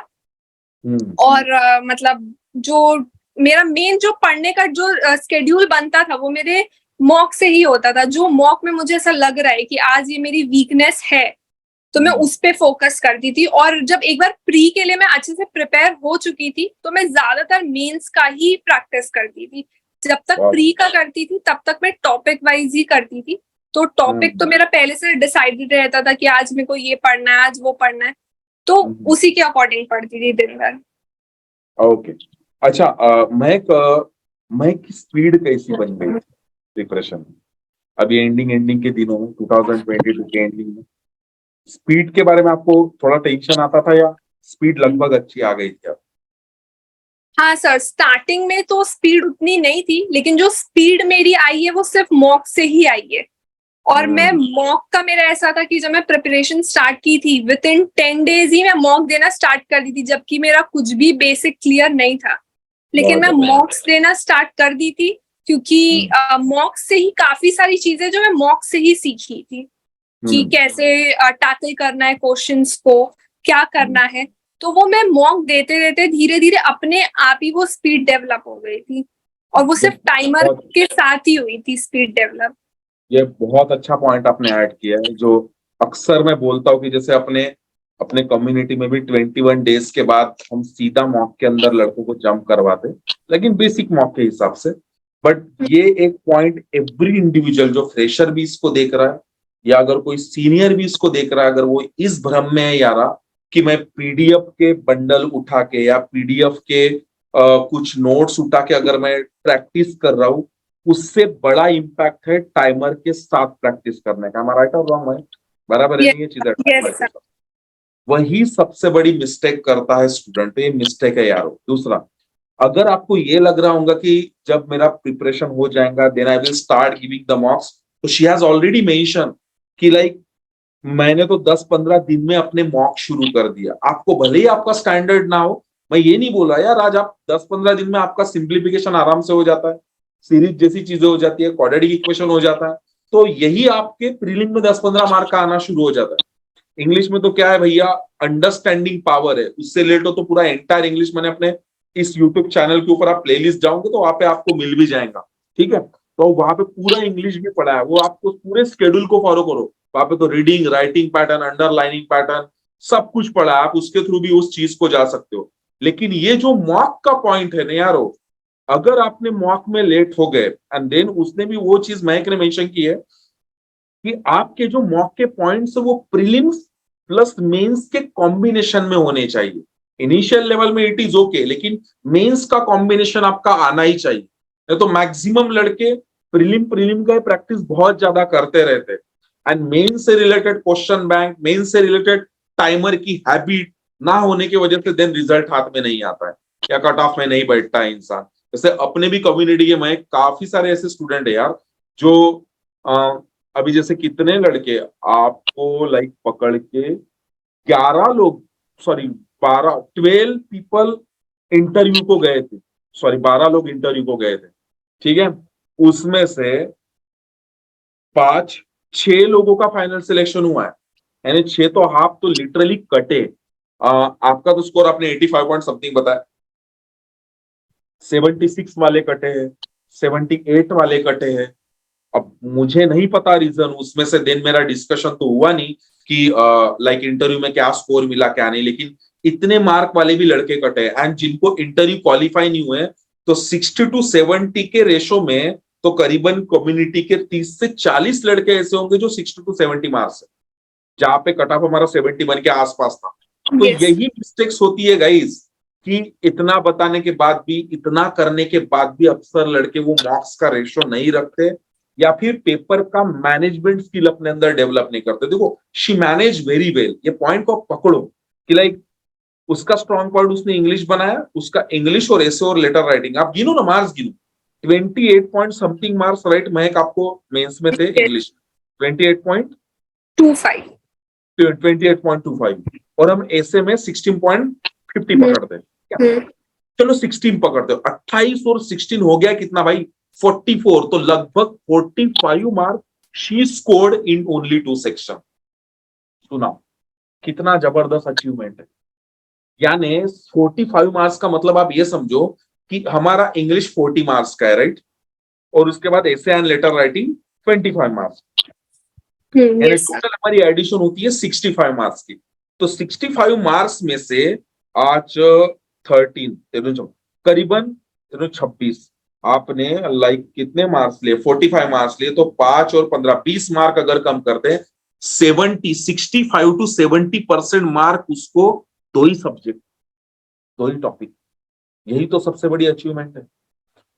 और मतलब जो मेरा मेन जो पढ़ने का जो स्केड्यूल बनता था वो मेरे मॉक से ही होता था। जो मॉक में मुझे ऐसा लग रहा है कि आज ये मेरी वीकनेस है तो मैं उस पे फोकस करती थी। और जब एक बार प्री के लिए मैं अच्छे से प्रिपेयर हो चुकी थी तो मैं ज्यादातर मेंस का ही प्रैक्टिस करती थी। जब तक प्री का करती थी तब तक मैं टॉपिक वाइज ही करती थी। तो टॉपिक तो मेरा पहले से डिसाइडेड रहता था कि आज मेरे को ये पढ़ना है, आज वो पढ़ना है, तो उसी के अकॉर्डिंग पढ़ती थी दिन भर। ओके। अच्छा, मैं की स्पीड कैसी बन गई प्रिपरेशन में अभी एंडिंग के दिनों में 2022 के एंडिंग में? स्पीड के बारे में आपको थोड़ा टेंशन आता था या स्पीड लगभग अच्छी आ गई थी? हाँ सर, स्टार्टिंग में तो स्पीड उतनी नहीं थी, लेकिन जो स्पीड मेरी आई है वो सिर्फ मॉक से ही आई है। और मैं मॉक का मेरा ऐसा था कि जब मैं प्रिपरेशन स्टार्ट की थी विद इन 10 days ही मैं मॉक देना स्टार्ट कर दी थी, जबकि मेरा कुछ भी बेसिक क्लियर नहीं था। लेकिन मैं मॉक्स देना स्टार्ट कर दी थी, क्योंकि मॉक से ही काफी सारी चीजें जो मैं मॉक से ही सीखी थी कि कैसे टैकल करना है क्वेश्चंस को, क्या करना है। तो वो मैं मॉक देते देते धीरे धीरे अपने आप ही वो स्पीड डेवलप हो गई थी। और वो सिर्फ टाइमर के साथ ही हुई थी स्पीड डेवलप। ये बहुत अच्छा पॉइंट आपने ऐड किया है, जो अक्सर मैं बोलता हूँ कि जैसे अपने अपने कम्युनिटी में भी 21 डेज के बाद हम सीधा मॉक के अंदर लड़कों को जंप करवाते, लेकिन बेसिक मॉक के हिसाब से। बट ये एक पॉइंट एवरी इंडिविजुअल जो फ्रेशर भी इसको देख रहा है या अगर कोई सीनियर भी इसको देख रहा है, अगर वो इस भ्रम में है यारा कि मैं पीडीएफ के बंडल उठा के या पीडीएफ के कुछ नोट्स उठा के अगर मैं प्रैक्टिस कर रहा हूँ, उससे बड़ा इम्पैक्ट है टाइमर के साथ प्रैक्टिस करने का। हमारा राइट और रॉन्ग है? बराबर है नहीं ये चीजें? Yes sir. वही सबसे बड़ी मिस्टेक करता है स्टूडेंट। ये मिस्टेक है यार। दूसरा, अगर आपको ये लग रहा होगा कि जब मेरा प्रिपरेशन हो जाएगा then I will start giving the mocks, तो शी हैज ऑलरेडी मेंशन कि लाइक मैंने तो 10-15 दिन में अपने मॉक शुरू कर दिया। आपको भले ही आपका स्टैंडर्ड ना हो, मैं ये नहीं बोला यार, आज आप 10-15 दिन में आपका सिंप्लीफिकेशन आराम से हो जाता है, सीरीज जैसी चीजें हो जाती है, क्वाड्रेटिक इक्वेशन हो जाता है, तो यही आपके प्रीलिम में 10-15 मार्क का आना शुरू हो जाता है। इंग्लिश में तो क्या है भैया, अंडरस्टैंडिंग पावर है, उससे रिलेटेड तो पूरा एंटायर इंग्लिश मैंने अपने इस यूट्यूब चैनल के ऊपर आप प्लेलिस्ट जाओगे तो वहां पे आपको मिल भी जाएगा, ठीक है। तो वहां पे पूरा इंग्लिश भी पढ़ा है, वो आपको पूरे स्केड्यूल को फॉलो करो। वहां पे तो reading, writing pattern, underlining pattern सब कुछ पढ़ा है, आप उसके थ्रू भी उस चीज को जा सकते हो। लेकिन ये जो मॉक का पॉइंट है ना यारो, अगर आपने मॉक में लेट हो गए एंड देन उसने भी वो चीज महक ने मेंशन की है कि आपके जो मॉक के पॉइंट्स वो प्रीलिम्स प्लस मेंस के कॉम्बिनेशन में होने चाहिए। इनिशियल लेवल में इट इज ओके, लेकिन मेंस का कॉम्बिनेशन आपका आना ही चाहिए। नहीं तो मैक्सिमम लड़के प्रीलिम प्रीलिम का प्रैक्टिस बहुत ज्यादा करते रहते हैं एंड मेन से रिलेटेड क्वेश्चन बैंक, मेन से रिलेटेड टाइमर की हैबिट ना होने की वजह से देन रिजल्ट हाथ में नहीं आता है या कट ऑफ में नहीं बैठता है इंसान। जैसे अपने भी कम्युनिटी के में काफी सारे ऐसे स्टूडेंट है यार जो अभी जैसे कितने लड़के आपको लाइक पकड़ के 11 लोग, सॉरी 12 पीपल इंटरव्यू को गए थे, सॉरी 12 लोग इंटरव्यू को गए थे, ठीक है। उसमें से 5-6 लोगों का फाइनल सिलेक्शन हुआ है, यानी 6 तो हाफ तो लिटरली कटे। आपका तो स्कोर आपने 85 पॉइंट समथिंग बताया, 76 वाले कटे हैं, 78 वाले कटे हैं। अब मुझे नहीं पता रीजन उसमें से, देन मेरा डिस्कशन तो हुआ नहीं कि लाइक इंटरव्यू में क्या स्कोर मिला क्या नहीं, लेकिन इतने मार्क वाले भी लड़के कटे एंड जिनको इंटरव्यू क्वालिफाई नहीं हुए, तो 60-70 के रेशो में तो करीबन कम्युनिटी के 30 से 40 लड़के ऐसे होंगे जो 60-70 मार्क्स है, जहां पे कट ऑफ हमारा 71 के आसपास था। तो Yes. यही मिस्टेक्स होती है गाइस कि इतना बताने के बाद भी, इतना करने के बाद भी अक्सर लड़के वो मार्क्स का रेशो नहीं रखते या फिर पेपर का मैनेजमेंट स्किल अपने अंदर डेवलप नहीं करते। देखो शी मैनेज वेरी वेल, ये पॉइंट को पकड़ो कि लाइक उसका स्ट्रॉन्ग पॉइंट उसने इंग्लिश बनाया, उसका इंग्लिश और एसे और लेटर राइटिंग, आप गिनो ना मार्क्स गिनो, 28 पॉइंट समथिंग मार्क्स राइट महक आपको मेंस में थे इंग्लिश 25 28.25 और हम ऐसे में 16.50 पकड़ते हैं क्या? चलो 16 पकड़ते हो, 28 और 16 हो गया कितना भाई, 44, तो लगभग 45 mark she scored in only 2 section. सुना कितना जबरदस्त अचीवमेंट है। यानी 45 मार्क्स का मतलब आप ये समझो कि हमारा इंग्लिश 40 मार्क्स का है, राइट, और उसके बाद एसे एंड लेटर राइटिंग 25 मार्क्स, यानी Yes, sir. टोटल हमारी एडिशन होती है 65 मार्क्स की। तो 65 मार्क्स में से आज 13 करीबन 26 आपने लाइक कितने मार्क्स लिए, 45 मार्क्स लिए, तो 5 और 15 20 मार्क अगर कम करते हैं 65-70% मार्क उसको, 2 ही सब्जेक्ट 2 ही टॉपिक, यही तो सबसे बड़ी अचीवमेंट है।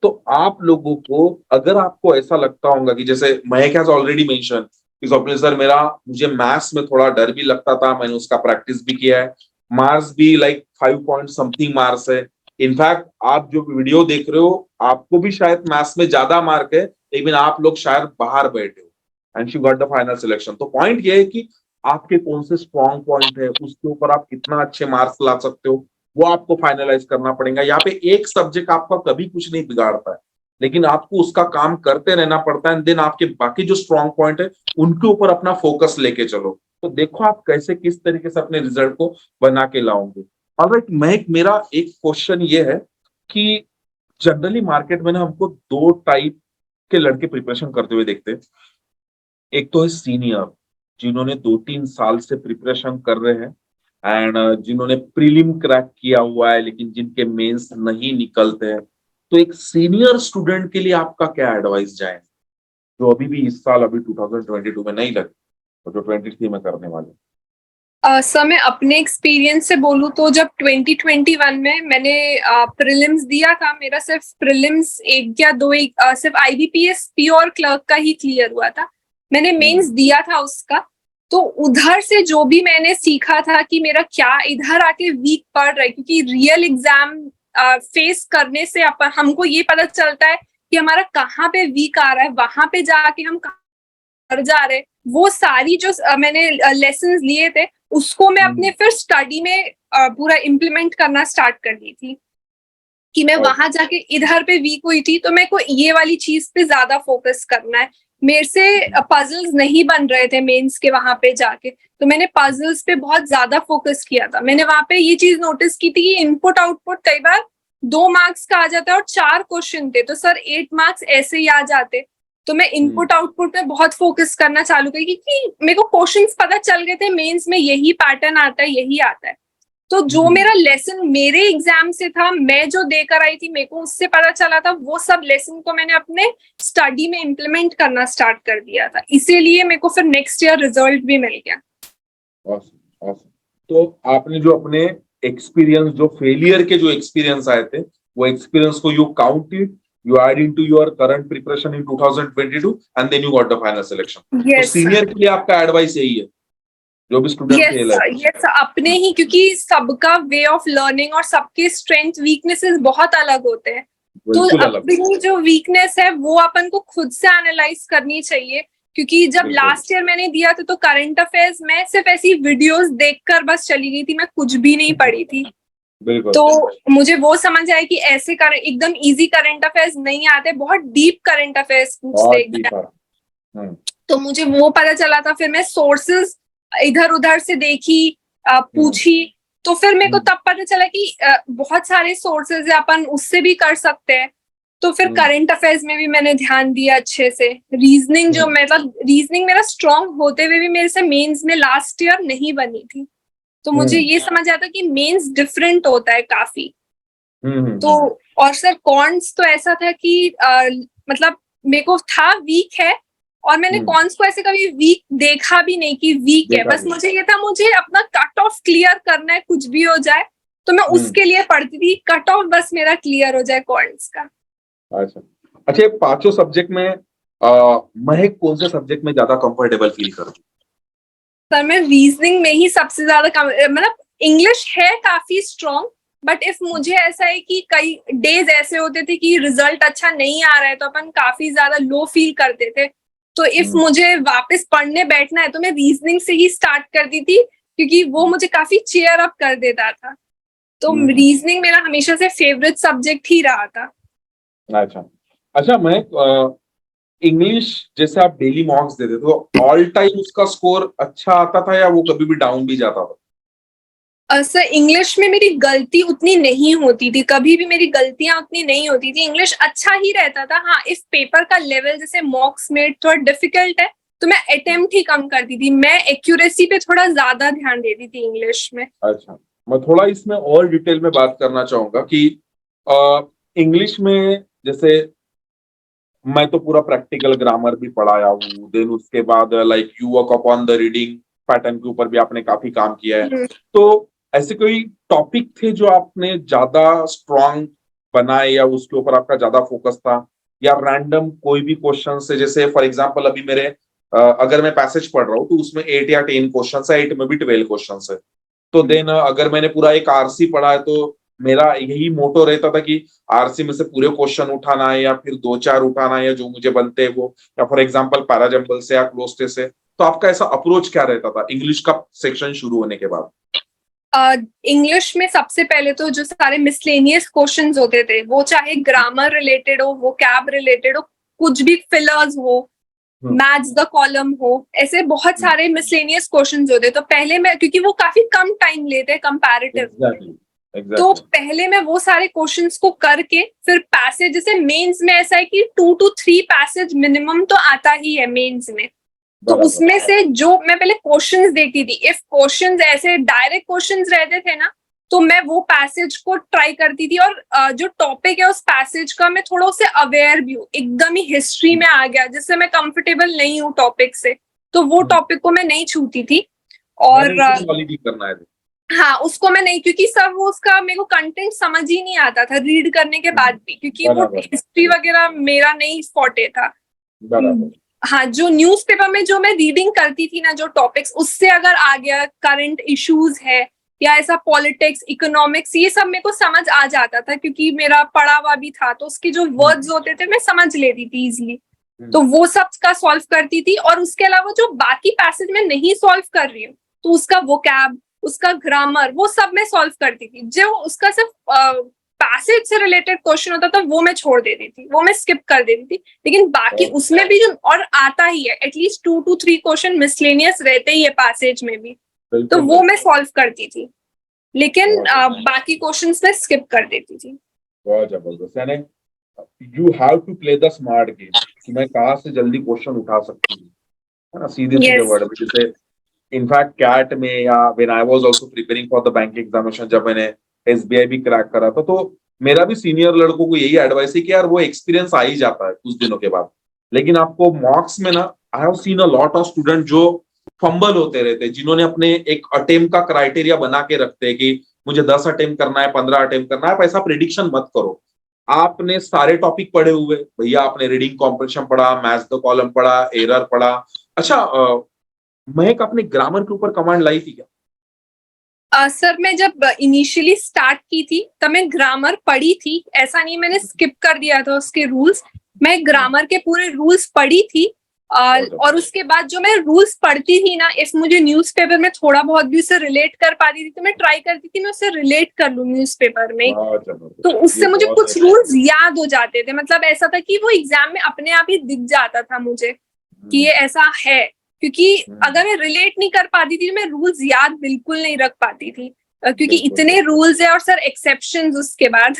तो आप लोगों को अगर आपको ऐसा लगता होगा कि जैसे महक हैज ऑलरेडी मेंशन कि स्वप्निल सर मेरा, मुझे मैथ्स में थोड़ा डर भी लगता था, मैंने उसका प्रैक्टिस भी किया है, मार्क्स भी लाइक 5 पॉइंट समथिंग मार्क्स है। इनफैक्ट आप जो वीडियो देख रहे हो आपको भी शायद मैथ्स में ज्यादा मार्क है, लेकिन आप लोग शायद बाहर बैठे हो and she got the final selection. तो पॉइंट ये है कि आपके कौन से स्ट्रॉन्ग पॉइंट है, उसके ऊपर आप कितना अच्छे मार्क्स ला सकते हो, वो आपको फाइनलाइज करना पड़ेगा। यहाँ पे एक सब्जेक्ट आपका कभी कुछ नहीं बिगाड़ता है, लेकिन आपको उसका काम करते रहना पड़ता है। देन आपके बाकी जो स्ट्रॉन्ग पॉइंट है उनके ऊपर अपना फोकस लेके चलो, तो देखो आप कैसे किस तरीके से अपने रिजल्ट को बना के लाओगे। ऑलराइट महक, मेरा एक क्वेश्चन ये है कि जनरली मार्केट में ना हमको 2 टाइप के लड़के प्रिपरेशन करते हुए देखते हैं। एक तो है सीनियर, जिन्होंने 2-3 साल से प्रिपरेशन कर रहे हैं एंड जिन्होंने प्रीलिम क्रैक किया हुआ है लेकिन जिनके मेंस नहीं निकलते हैं। तो एक सीनियर स्टूडेंट के लिए आपका क्या एडवाइस जाए, जो अभी भी इस साल अभी 2022 में नहीं लगे और जो 23 में करने वाले? सर मैं अपने एक्सपीरियंस से बोलूँ तो जब 2021 में मैंने प्रीलिम्स दिया था, मेरा सिर्फ प्रीलिम्स 1 या 2 सिर्फ IBPS प्योर क्लर्क का ही क्लियर हुआ था। मैंने मेंस दिया था उसका, तो उधर से जो भी मैंने सीखा था कि मेरा क्या इधर आके वीक पड़ रहा है, क्योंकि रियल एग्जाम फेस करने से अपन हमको ये पता चलता है कि हमारा कहाँ पे वीक आ रहा है, वहां पे जाके हम कर जा रहे। वो सारी जो मैंने लेसन्स लिए थे उसको मैं अपने फिर स्टडी में पूरा इम्प्लीमेंट करना स्टार्ट कर दी थी कि मैं वहां जाके इधर पे वीक हुई थी, तो मेरे को ये वाली चीज पे ज्यादा फोकस करना है। मेरे से पजल्स नहीं बन रहे थे मेंस के वहां पे जाके, तो मैंने पजल्स पे बहुत ज्यादा फोकस किया था। मैंने वहां पे ये चीज नोटिस की थी कि इनपुट आउटपुट कई बार 2 मार्क्स का आ जाता है और 4 क्वेश्चन थे, तो सर 8 मार्क्स ऐसे ही आ जाते। तो मैं इनपुट आउटपुट पे बहुत फोकस करना चालू की, क्योंकि मेरे को क्वेश्चंस पता चल गए थे मेंस में यही पैटर्न आता है, यही आता है। तो जो मेरा लेसन मेरे एग्जाम से था, मैं जो देकर आई थी, मेरे को उससे पता चला था, वो सब लेसन को मैंने अपने स्टडी में इम्प्लीमेंट करना स्टार्ट कर दिया था। इसीलिए मेरे को फिर नेक्स्ट ईयर रिजल्ट भी मिल गया। awesome, awesome. तो आपने जो अपने एक्सपीरियंस, जो फेलियर के जो एक्सपीरियंस आए थे, वो एक्सपीरियंस को you counted, you add into your current preparation in 2022 and then you got the final selection. Yes, तो सीनियर के लिए आपका एडवाइस यही है, जो भी स्टूडेंट फेल है। यस, अपने ही, क्योंकि सबका वे ऑफ लर्निंग और सबके स्ट्रेंथ वीकनेसेस बहुत अलग होते हैं। तो अपनी जो वीकनेस है वो अपन को खुद से एनालाइज करनी चाहिए। क्योंकि जब लास्ट ईयर मैंने दिया था तो करंट अफेयर्स मैं सिर्फ ऐसी वीडियोस देखकर बस चली गई थी, मैं कुछ भी नहीं पढ़ी थी। तो मुझे वो समझ आया कि ऐसे एकदम इजी करंट अफेयर्स नहीं आते, बहुत डीप करंट अफेयर्स पूछते। तो मुझे वो पता चला था। फिर मैं सोर्सेस इधर उधर से देखी, पूछी, तो फिर मेरे को तब पता चला कि बहुत सारे सोर्सेज है, अपन उससे भी कर सकते हैं। तो फिर करंट अफेयर्स में भी मैंने ध्यान दिया अच्छे से। रीजनिंग जो मतलब रीजनिंग मेरा स्ट्रांग होते हुए भी मेरे से मेंस में लास्ट ईयर नहीं बनी थी। तो मुझे ये समझ आता कि मेंस डिफरेंट होता है काफी। तो और सर कॉन्स तो ऐसा था कि मतलब मेरे को था वीक है, और मैंने कॉन्स को ऐसे कभी वीक देखा भी नहीं कि वीक है। बस मुझे ये था, मुझे अपना कट ऑफ क्लियर करना है, कुछ भी हो जाए। तो मैं उसके लिए पढ़ती थी, कट ऑफ बस मेरा क्लियर हो जाए कॉन्स का। अच्छा, पांचों सब्जेक्ट में महक कौन से सब्जेक्ट में ज्यादा कंफर्टेबल फील करती? सर मैं रीजनिंग में ही सबसे ज्यादा, मतलब इंग्लिश है काफी स्ट्रॉन्ग, बट इफ मुझे ऐसा है कि कई डेज ऐसे होते थे कि रिजल्ट अच्छा नहीं आ रहा है तो अपन काफी ज्यादा लो फील करते थे। तो इफ मुझे वापस पढ़ने बैठना है तो मैं रीजनिंग से ही स्टार्ट कर दी थी, क्योंकि वो मुझे काफी चीयर अप कर देता था। तो रीजनिंग मेरा हमेशा से फेवरेट सब्जेक्ट ही रहा था। अच्छा, मैं इंग्लिश जैसे आप डेली मॉक्स देते थे, तो ऑल टाइम उसका स्कोर अच्छा आता था या वो कभी भी डाउन भी जाता था? सर इंग्लिश में मेरी गलती उतनी नहीं होती थी, कभी भी मेरी गलतियां उतनी नहीं होती थी। इंग्लिश अच्छा ही रहता था। हाँ, इस पेपर का लेवल जैसे मॉक्स में थोड़ा डिफिकल्ट है तो मैं अटेम्प्ट ही कम करती थी, मैं एक्यूरेसी पे थोड़ा ज्यादा ध्यान देती थी इंग्लिश में। अच्छा, मैं थोड़ा इसमें और डिटेल में बात करना चाहूंगा कि इंग्लिश में जैसे मैं तो पूरा प्रैक्टिकल ग्रामर भी पढ़ाया हूँ, देन उसके बाद like you work upon the reading pattern के ऊपर भी आपने काफी काम किया है। तो ऐसे कोई टॉपिक थे जो आपने ज्यादा स्ट्रांग बनाए या उसके ऊपर आपका ज्यादा फोकस था, या रैंडम कोई भी क्वेश्चन से? जैसे फॉर एग्जांपल अभी मेरे अगर मैं पैसेज पढ़ रहा हूँ तो उसमें 8 या 10 क्वेश्चन है, 8 में भी 12 क्वेश्चन है। तो देन अगर मैंने पूरा एक आरसी पढ़ा है तो मेरा यही मोटो रहता था कि आरसी में से पूरे क्वेश्चन उठाना है या फिर 2-4 उठाना है जो मुझे बनते हैं वो, या फॉर एग्जांपल पैराजम्बल से या क्लोस्टे से। तो आपका ऐसा अप्रोच क्या रहता था इंग्लिश का सेक्शन शुरू होने के बाद? इंग्लिश में सबसे पहले तो जो सारे मिसलेनियस क्वेश्चंस होते थे, वो चाहे ग्रामर रिलेटेड हो, वो कैब रिलेटेड हो, कुछ भी फिलर्स हो, मैथ्स द कॉलम हो, ऐसे बहुत सारे मिसलेनियस क्वेश्चंस होते। तो पहले मैं, क्योंकि वो काफी कम टाइम लेते हैं कंपैरेटिव, तो पहले मैं वो सारे क्वेश्चंस को करके फिर पैसेज, जैसे मेंस में ऐसा है कि 2 to 3 पैसेज मिनिमम तो आता ही है मेंस में। तो उसमें से जो मैं पहले क्वेश्चंस देखती थी, इफ क्वेश्चंस ऐसे डायरेक्ट क्वेश्चंस रहते थे ना, तो मैं वो पैसेज को ट्राई करती थी। और जो टॉपिक है उस पैसेज का मैं थोड़ा उससे अवेयर भी हूँ, एकदम ही हिस्ट्री में आ गया जिससे मैं कंफर्टेबल नहीं हूँ टॉपिक से, तो वो टॉपिक को मैं नहीं छूती थी। और करना है हाँ, उसको मैं नहीं, क्योंकि सब वो उसका मेरे को कंटेंट समझ ही नहीं आता था रीड करने के बाद भी, क्योंकि वो हिस्ट्री वगैरह मेरा नहीं फॉटे था। हाँ, जो न्यूज़पेपर में जो मैं रीडिंग करती थी ना, जो टॉपिक्स, उससे अगर आ गया करंट इश्यूज है या ऐसा पॉलिटिक्स, इकोनॉमिक्स, ये सब मेरे को समझ आ जाता था क्योंकि मेरा पढ़ा हुआ भी था, तो उसके जो वर्ड्स होते थे मैं समझ लेती थी इजिली। तो वो सब का सॉल्व करती थी, और उसके अलावा जो बाकी पैसेज में नहीं सॉल्व कर रही हूँ, तो उसका वोकैब, उसका ग्रामर, वो सब मैं सॉल्व करती थी। जो उसका सिर्फ पैसेज से रिलेटेड क्वेश्चन होता था वो मैं छोड़ देती थी, वो मैं स्किप कर देती थी। लेकिन बाकी उसमें भी जो और आता ही है, एटलीस्ट 2 to 3 क्वेश्चन मिसलेनियस रहते ही है पैसेज में भी, तो वो मैं सॉल्व करती थी। लेकिन बाकी क्वेश्चंस में स्किप कर देती थी। बहुत जबरदस्त। यानी you have to play the smart game कि मैं कहाँ से जल्दी क्वेश्चन उठा सकती हूँ, है ना, सीधे सीधे Yes. वर्ड में। जैसे इनफैक्ट कैट में या when I was also preparing for the bank examination, जब मैंने एसबीआई भी क्रैक करा था, तो मेरा भी सीनियर लड़कों को यही एडवाइस है कि यार वो एक्सपीरियंस आ ही जाता है कुछ दिनों के बाद। लेकिन आपको मॉक्स में ना, I have seen a lot of student जो फंबल होते रहते हैं, जिन्होंने अपने एक अटेम्प्ट का क्राइटेरिया बना के रखते हैं कि मुझे 10 अटेम्प्ट करना है, 15 अटेम्प्ट करना है। आप ऐसा प्रिडिक्शन मत करो। आपने सारे टॉपिक पढ़े हुए भैया, आपने रीडिंग कॉम्प्रिहेंशन पढ़ा, मैथ्स द कॉलम पढ़ा, एरर पढ़ा। अच्छा, महक आपने ग्रामर के ऊपर कमांड लाई थी क्या? सर, मैं जब इनिशियली स्टार्ट की थी तब मैं ग्रामर पढ़ी थी, ऐसा नहीं मैंने स्किप कर दिया था उसके रूल्स। मैं ग्रामर के पूरे रूल्स पढ़ी थी। और उसके बाद जो मैं रूल्स पढ़ती थी ना, इफ मुझे न्यूज़पेपर में थोड़ा बहुत भी उससे रिलेट कर पाती थी तो मैं ट्राई करती थी मैं उससे रिलेट कर लूं न्यूज़पेपर में। तो उससे मुझे कुछ रूल्स याद हो जाते थे, मतलब ऐसा था कि वो एग्जाम में अपने आप ही दिख जाता था मुझे कि ये ऐसा है। क्योंकि अगर मैं रिलेट नहीं कर पाती थी, मैं रूल्स याद बिल्कुल नहीं रख पाती थी, क्योंकि इतने रूल्स है और सर एक्सेप्शंस उसके बाद।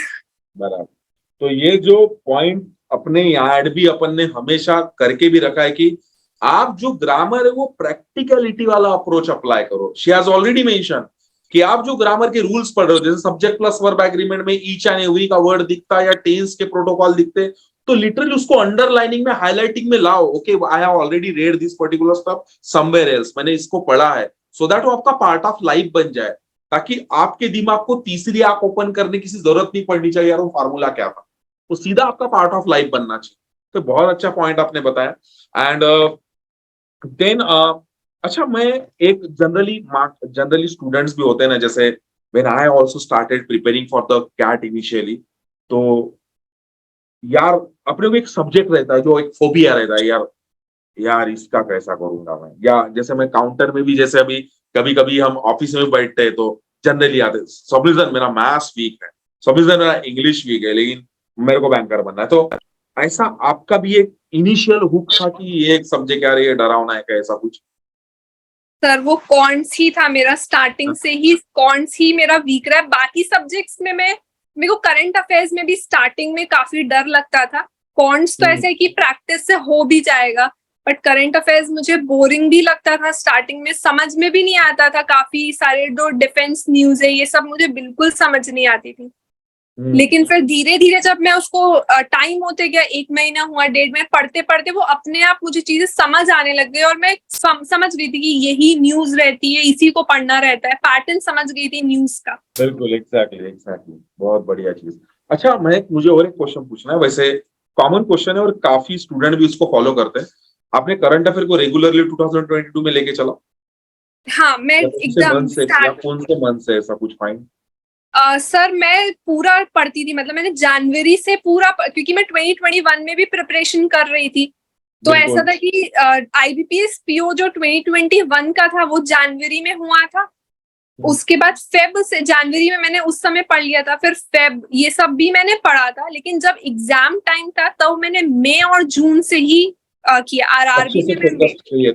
बराबर। तो ये जो पॉइंट अपने यहाँ ऐड भी अपन ने हमेशा करके भी रखा है कि आप जो ग्रामर है वो प्रैक्टिकलिटी वाला अप्रोच अप्लाई करो। शी हैज ऑलरेडी मेंशन कि आप जो ग्रामर के रूल्स पढ़ रहे हो, जैसे सब्जेक्ट प्लस वर्ब एग्रीमेंट में ईच एंड एवरी का वर्ड दिखता है या टेंस के प्रोटोकॉल दिखते, तो लिटरली उसको अंडरलाइनिंग में, हाईलाइटिंग में लाओ। Okay, I have already read this particular stuff somewhere else, मैंने इसको पढ़ा है, सो दैट वो आपका पार्ट ऑफ लाइफ बन जाए, ताकि आपके दिमाग को तीसरी आंख ओपन करने की जरूरत नहीं पड़नी चाहिए यार वो फार्मूला क्या था, वो सीधा आपका पार्ट ऑफ लाइफ बनना चाहिए। तो बहुत अच्छा पॉइंट आपने बताया। एंड देन अच्छा, मैं एक जनरली स्टूडेंट्स भी होते हैं ना, जैसे when I also started preparing for the CAT initially, तो यार अपने को एक सब्जेक्ट रहता है जो एक फोबिया रहता है, यार यार इसका कैसा करूंगा मैं। या जैसे मैं काउंटर में भी, जैसे अभी कभी कभी हम ऑफिस में बैठते हैं तो जनरली आते, सब रीजन मेरा मैथ्स वीक है, सब रीजन मेरा इंग्लिश वीक है, लेकिन मेरे को बैंकर बनना है। तो ऐसा आपका भी एक इनिशियल हुक था कि ये एक सब्जेक्ट, यार ये डरावना है क्या, ऐसा कुछ? सर, वो कॉन्ट्स ही था मेरा, स्टार्टिंग से ही कॉन्ट्स ही मेरा वीक रहा है। बाकी सब्जेक्ट्स में मेरे को करंट अफेयर्स में भी स्टार्टिंग में काफी डर लगता था। कॉन्ट्स तो ऐसा है कि प्रैक्टिस से हो भी जाएगा, बट करंट अफेयर्स मुझे बोरिंग भी लगता था स्टार्टिंग में, समझ में भी नहीं आता था। काफी सारे जो डिफेंस न्यूज है ये सब मुझे बिल्कुल समझ नहीं आती थी। लेकिन फिर धीरे धीरे जब मैं उसको टाइम होते गया, 1 महीना हुआ, 1.5 महीना, पढ़ते पढ़ते वो अपने आप मुझे चीजें समझ आने लग गई, और मैं समझ गई थी कि यही न्यूज रहती है, इसी को पढ़ना रहता है, पैटर्न समझ गई थी न्यूज का। बिल्कुल, एग्जैक्टली, बहुत बढ़िया चीज। अच्छा, मैं मुझे और एक क्वेश्चन पूछना है, वैसे कॉमन क्वेश्चन है और काफी स्टूडेंट भी उसको फॉलो करते हैं। आपने करंट अफेयर को रेगुलरली 2022 में लेके चला? हाँ, मैं या कौन से एकदम मंथ से, या कौन से मंथ से ऐसा कुछ फाइंड? सर, मैं पूरा पढ़ती थी, मतलब मैंने जनवरी से पूरा क्योंकि मैं 2021 में भी प्रिपरेशन कर रही थी, तो ऐसा था कि आईबीपीएस पीओ जो 2021 का था वो जनवरी में हुआ था। उसके बाद फेब से, जनवरी में मैंने उस समय पढ़ लिया था, फिर फेब ये सब भी मैंने पढ़ा था। लेकिन जब एग्जाम टाइम था तब मैंने मई और जून से ही किया। आरआरबी में मैं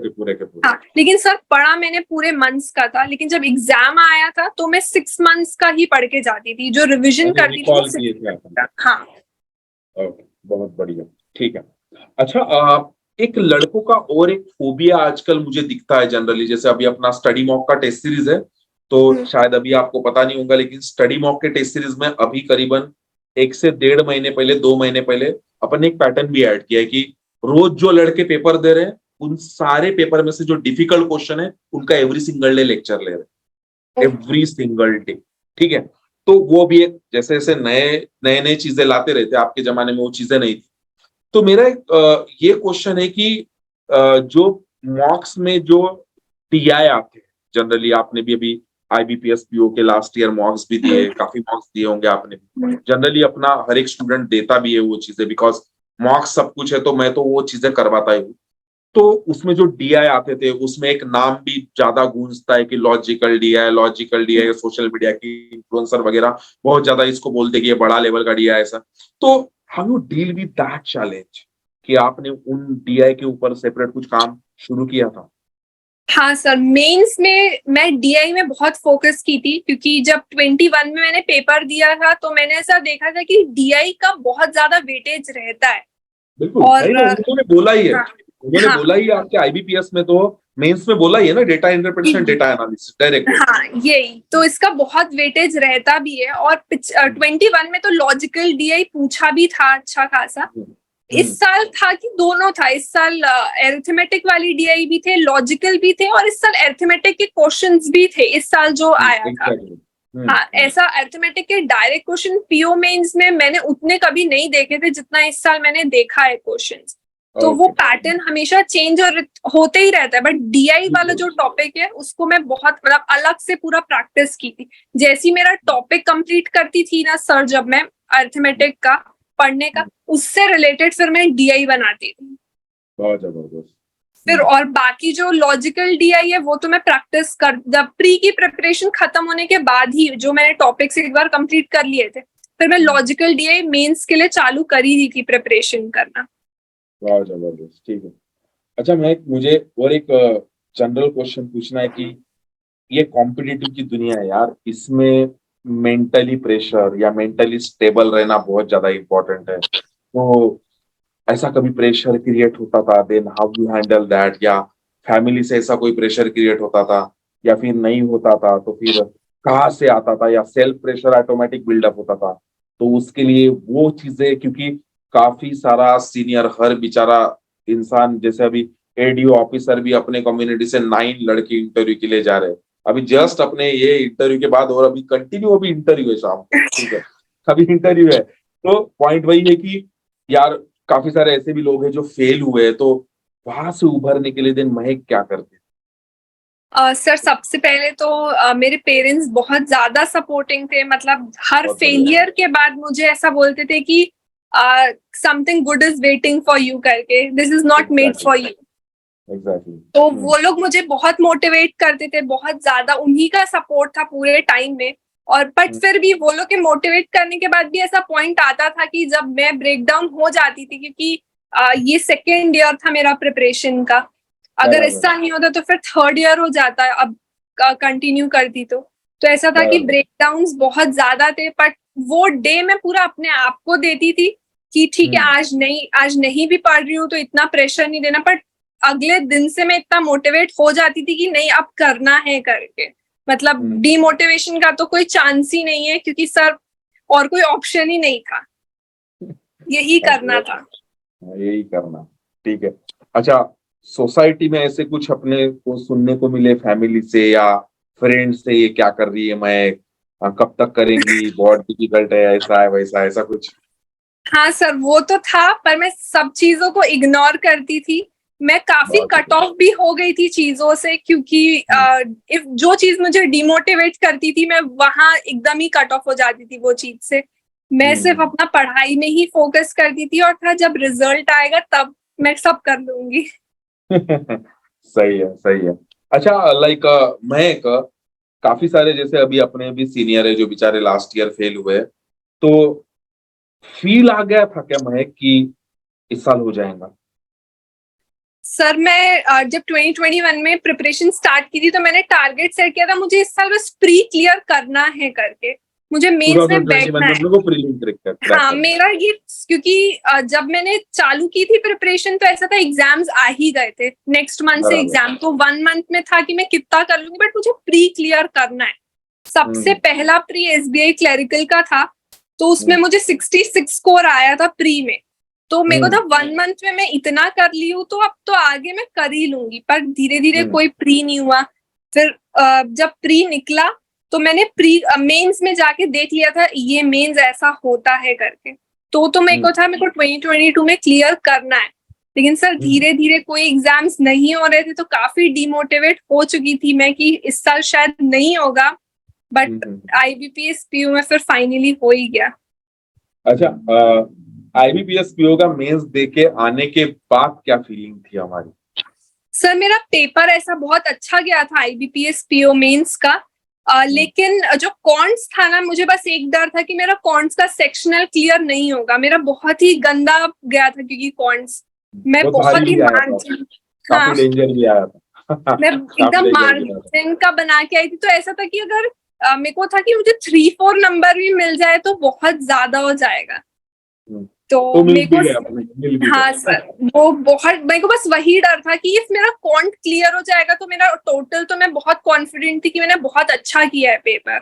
पूरे के पूरे। हाँ, लेकिन सर पढ़ा मैंने पूरे मंथ्स का था, लेकिन जब एग्जाम आया था तो मैं 6 मंथ्स का ही पढ़ के जाती थी, जो रिविजन करती थी वो 6 हाँ। ओके, बहुत बढ़िया, ठीक है। अच्छा, एक लड़कों का और एक फोबिया आजकल मुझे दिखता है जनरली, जैसे अभी अपना स्टडी मॉक का टेस्ट सीरीज है, तो शायद अभी आपको पता नहीं होगा, लेकिन स्टडी मॉक के टेस्ट सीरीज में अभी करीबन 1 से 1.5 महीने पहले, 2 महीने पहले अपन ने एक पैटर्न भी ऐड किया है कि रोज जो लड़के पेपर दे रहे हैं उन सारे पेपर में से जो डिफिकल्ट क्वेश्चन है उनका एवरी सिंगल डे लेक्चर ले रहे हैं, एवरी सिंगल डे। ठीक है, तो वो भी एक, जैसे जैसे नए नए चीजें लाते रहते, आपके जमाने में वो चीजें नहीं थी। तो मेरा एक ये क्वेश्चन है कि जो मॉक्स में जो टीआई आते हैं, जनरली आपने भी अभी आईबीपीएस पीओ के लास्ट ईयर मॉक्स भी दिए, काफी मॉक्स दिए होंगे आपने भी। जनरली अपना हर एक स्टूडेंट देता भी है वो चीजें, बिकॉज मॉक्स सब कुछ है, तो मैं तो वो चीजें करवाता ही हूँ। तो उसमें जो डीआई आते थे, उसमें एक नाम भी ज्यादा गूंजता है कि लॉजिकल डीआई, सोशल मीडिया की इन्फ्लुएंसर वगैरह बहुत ज्यादा इसको बोलते कि ये बड़ा लेवल का डीआई ऐसा। तो how you deal with that challenge कि आपने उन डीआई के ऊपर सेपरेट कुछ काम शुरू किया था? हाँ सर, मेंस में मैं डीआई में बहुत फोकस की थी, क्योंकि जब 21 में मैंने पेपर दिया था तो मैंने ऐसा देखा था कि डीआई का बहुत ज्यादा वेटेज रहता है। बिल्कुल, और नहीं ना, उन्होंने बोला ही है, हाँ, उन्होंने हाँ, बोला ही है आपके आईबीपीएस में, तो मेंस में बोला ही है ना, data interpretation, data analysis direct. हाँ, यही तो इसका बहुत वेटेज रहता भी है। और 21 में तो लॉजिकल डीआई पूछा भी था अच्छा खासा। इस साल था कि दोनों था, इस साल अरिथमेटिक वाली डीआई भी थे, लॉजिकल भी थे, और इस साल अरिथमेटिक के क्वेश्चंस भी थे इस साल जो आया था। हाँ, ऐसा अरिथमेटिक के डायरेक्ट क्वेश्चन पीओ मेंस में मैंने उतने कभी नहीं देखे थे जितना इस साल मैंने देखा है क्वेश्चंस। तो वो पैटर्न हमेशा चेंज और होते ही रहता है। बट डीआई वाला जो टॉपिक है उसको मैं बहुत मतलब अलग से पूरा प्रैक्टिस की थी। जैसी मेरा टॉपिक कंप्लीट करती थी ना सर, जब मैं अरिथमेटिक का पढ़ने का, उससे रिलेटेड फिर मैं डीआई बनाती थी। बहुत जबरदस्त। फिर और बाकी जो लॉजिकल डीआई है वो तो मैं प्रैक्टिस कर, जब प्री की प्रिपरेशन खत्म होने के बाद ही जो मैंने टॉपिक्स एक बार कंप्लीट कर लिए थे, फिर मैं लॉजिकल डीआई मेंस के लिए चालू कर ही दी थी प्रिपरेशन करना। बहुत जबरदस्त, ठीक है। अच्छा, मुझे और एक जनरल क्वेश्चन पूछना है कि ये कॉम्पिटिटिव की दुनिया है यार, इसमें मेंटली प्रेशर या मेंटली स्टेबल रहना बहुत ज्यादा इंपॉर्टेंट है। तो ऐसा कभी प्रेशर क्रिएट होता था, then how you handle that? या फैमिली से ऐसा कोई प्रेशर क्रिएट होता था, या फिर नहीं होता था तो फिर कहाँ से आता था? या सेल्फ प्रेशर ऑटोमेटिक बिल्डअप होता था? तो उसके लिए वो चीजें, क्योंकि काफी सारा सीनियर, हर बेचारा इंसान, जैसे अभी एडीओ ऑफिसर भी अपने कम्युनिटी से 9 लड़के इंटरव्यू के लिए जा रहे हैं अभी जस्ट अपने ये इंटरव्यू के बाद, और अभी कंटिन्यू अभी इंटरव्यू है शाम को, ठीक है, अभी इंटरव्यू है। तो पॉइंट वही है कि यार काफी सारे ऐसे भी लोग हैं जो फेल हुए हैं, तो वहां से उभरने के लिए दिन महक क्या करते हैं? सर, सबसे पहले तो मेरे पेरेंट्स बहुत ज्यादा सपोर्टिंग थे। मतलब हर बहुत बढ़िया। फेलियर के बाद मुझे ऐसा बोलते थे कि something good is waiting for you करके, this is not made for you. Exactly. तो वो लोग मुझे बहुत मोटिवेट करते थे, बहुत ज्यादा उन्हीं का सपोर्ट था पूरे टाइम में। और बट फिर भी वो लोग के मोटिवेट करने के बाद भी ऐसा पॉइंट आता था कि जब मैं ब्रेक डाउन हो जाती थी, क्योंकि ये सेकेंड ईयर था मेरा प्रिपरेशन का। अगर ऐसा नहीं होता तो फिर थर्ड ईयर हो जाता है, अब कंटिन्यू करती तो ऐसा था कि ब्रेकडाउन्स बहुत ज्यादा थे। बट वो डे मैं पूरा अपने आप को देती थी कि ठीक है, आज नहीं भी पढ़ रही हूँ तो इतना प्रेशर नहीं देना। बट अगले दिन से मैं इतना मोटिवेट हो जाती थी कि नहीं, अब करना है करके। मतलब डीमोटिवेशन का तो कोई चांस ही नहीं है, क्योंकि सर और कोई ऑप्शन ही नहीं था, यही करना था। यही करना, ठीक है। अच्छा, सोसाइटी में ऐसे कुछ अपने को सुनने को मिले फैमिली से या फ्रेंड से, ये क्या कर रही है मैं, कब तक करेंगी, बहुत डिफिकल्ट है, ऐसा है वैसा, ऐसा कुछ? हाँ सर, वो तो था, पर मैं सब चीजों को इग्नोर करती थी। मैं काफी कट ऑफ भी हो गई थी चीजों से, क्योंकि इफ जो चीज मुझे डिमोटिवेट करती थी मैं वहां एकदम ही कट ऑफ हो जाती थी वो चीज से। मैं सिर्फ अपना पढ़ाई में ही फोकस करती थी, और था जब रिजल्ट आएगा तब मैं सब कर लूंगी। सही है, सही है। अच्छा, लाइक मैं काफी सारे, जैसे अभी अपने भी सीनियर है जो बेचारे लास्ट ईयर फेल हुए, तो फील आ गया था क्या महक कि इस साल हो जाएगा? सर, मैं जब 2021 में प्रिपरेशन स्टार्ट की थी तो मैंने टारगेट सेट किया था, मुझे इस साल बस प्री क्लियर करना है करके, मुझे मेंस में बैठना है। को प्रीलिम क्रैक हाँ, मेरा ये, क्योंकि जब मैंने चालू की थी प्रिपरेशन तो ऐसा था एग्जाम्स आ ही गए थे, नेक्स्ट मंथ से एग्जाम, तो 1 मंथ में था कि मैं कितना कर लूंगी, बट मुझे प्री क्लियर करना है। सबसे पहला प्री एसबीआई क्लरिकल का था, तो उसमें मुझे 66 स्कोर आया था प्री में। तो मेरे को था 1 मंथ में मैं इतना कर ली हूँ तो अब तो आगे मैं कर ही लूंगी। पर धीरे धीरे कोई प्री नहीं हुआ। फिर जब प्री निकला तो मैंने प्री मेंस में जाके देख लिया था ये मेंस ऐसा होता है करके। तो मेरे को था, मेरे को 2022 में क्लियर करना है। लेकिन सर धीरे धीरे कोई एग्जाम्स नहीं हो रहे थे तो काफी डिमोटिवेट हो चुकी थी मैं कि इस साल शायद नहीं होगा, बट IBPS PO में फिर फाइनली हो ही गया। अच्छा, IBPS PO का मेंस दे के आने के बाद क्या फीलिंग थी हमारी? सर मेरा पेपर ऐसा बहुत अच्छा गया था IBPS PO मेंस का, लेकिन जो कॉन्ट्स था ना, मुझे बस एक डर था कि मेरा कॉन्ट्स का सेक्शनल क्लियर नहीं होगा। मेरा बहुत ही गंदा गया था क्योंकि कॉन्ट्स मैं बहुत ही मार्जिन, हाँ काफी डेंजर भी आया था। मैं एकदम मार्जिन का बना के आई थी, तो ऐसा था कि अगर मेरे को था कि मुझे 3-4 नंबर भी मिल जाए तो बहुत ज्यादा हो जाएगा। तो मेरे को, हाँ सर, वो बहुत, मेरे को बस वही डर था कि इफ मेरा कॉन्ट क्लियर हो जाएगा तो मेरा टोटल, तो मैं बहुत कॉन्फिडेंट थी कि मैंने बहुत अच्छा किया है पेपर।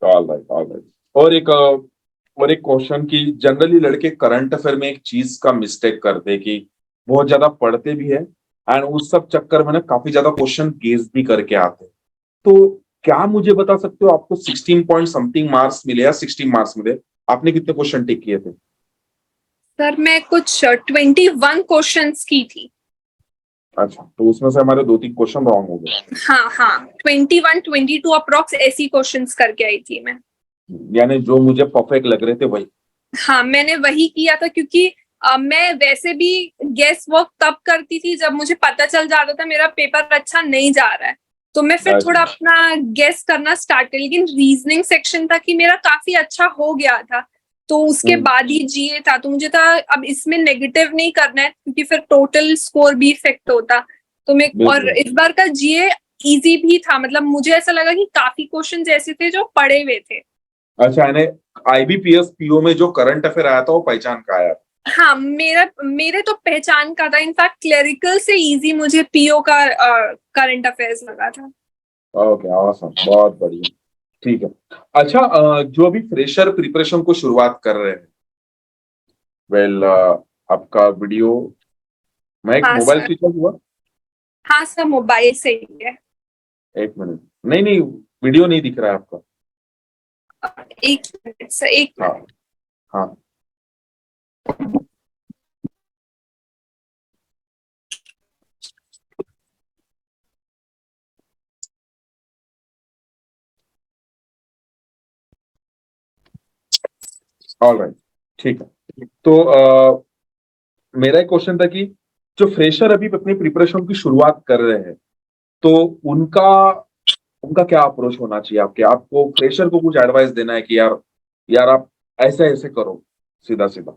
ऑलराइट। और एक क्वेश्चन की जनरली लड़के करंट अफेयर में एक चीज का मिस्टेक करते हैं कि बहुत ज्यादा पढ़ते भी है एंड उस सब चक्कर में ना काफी ज्यादा क्वेश्चन गेस भी करके आते हैं। तो क्या मुझे बता सकते हो, आपको 16 पॉइंट समथिंग मार्क्स मिले या 16 मार्क्स मिले? आपने कितने क्वेश्चन टिक किए थे? सर मैं कुछ 21 क्वेश्चंस की थी। अच्छा, तो उसमें से हमारे 2-3 क्वेश्चन रॉन्ग हो गए। हाँ 21-22 अप्रोक्स ऐसी क्वेश्चंस करके आई थी मैं। यानी जो मुझे परफेक्ट लग रहे थे वही। हाँ मैंने वही किया था क्योंकि मैं वैसे भी गेस वर्क तब करती थी जब मुझे पता चल जाता था मेरा पेपर अच्छा नहीं जा रहा है, तो मैं फिर थोड़ा अपना गेस करना स्टार्ट कर। लेकिन रीजनिंग सेक्शन था कि मेरा काफी अच्छा हो गया था, तो उसके बाद ही GA था, तो मुझे था अब इसमें नेगेटिव नहीं करना है क्योंकि फिर टोटल स्कोर भी इफेक्ट होता। तो मैं, और इस बार का GA इजी भी था, मतलब मुझे ऐसा लगा कि काफी क्वेश्चन ऐसे थे जो पढ़े हुए थे। अच्छा, यानी IBPS PO में जो करंट अफेयर आया था वो पहचान का आया? हाँ मेरे तो पहचान का था। इनफैक्ट क्लेरिकल से इजी मुझे PO का करंट अफेयर्स लगा था। ओके, ऑसम, बहुत बढ़िया, ठीक है। अच्छा, जो अभी फ्रेशर प्रिपरेशन को शुरुआत कर रहे हैं, वेल, आपका वीडियो मैं एक हाँ मोबाइल सर, स्विच ऑफ हुआ? हाँ सर मोबाइल से ही है। एक मिनट, नहीं, वीडियो नहीं दिख रहा है आपका। एक मिनट सर, एक हाँ मिनट। हाँ। ऑलराइट, ठीक है। तो मेरा एक क्वेश्चन था कि जो फ्रेशर अभी अपनी प्रिपरेशन की शुरुआत कर रहे हैं, तो उनका उनका क्या अप्रोच होना चाहिए? आपको फ्रेशर को कुछ एडवाइस देना है कि यार आप ऐसे ऐसे करो, सीधा सीधा?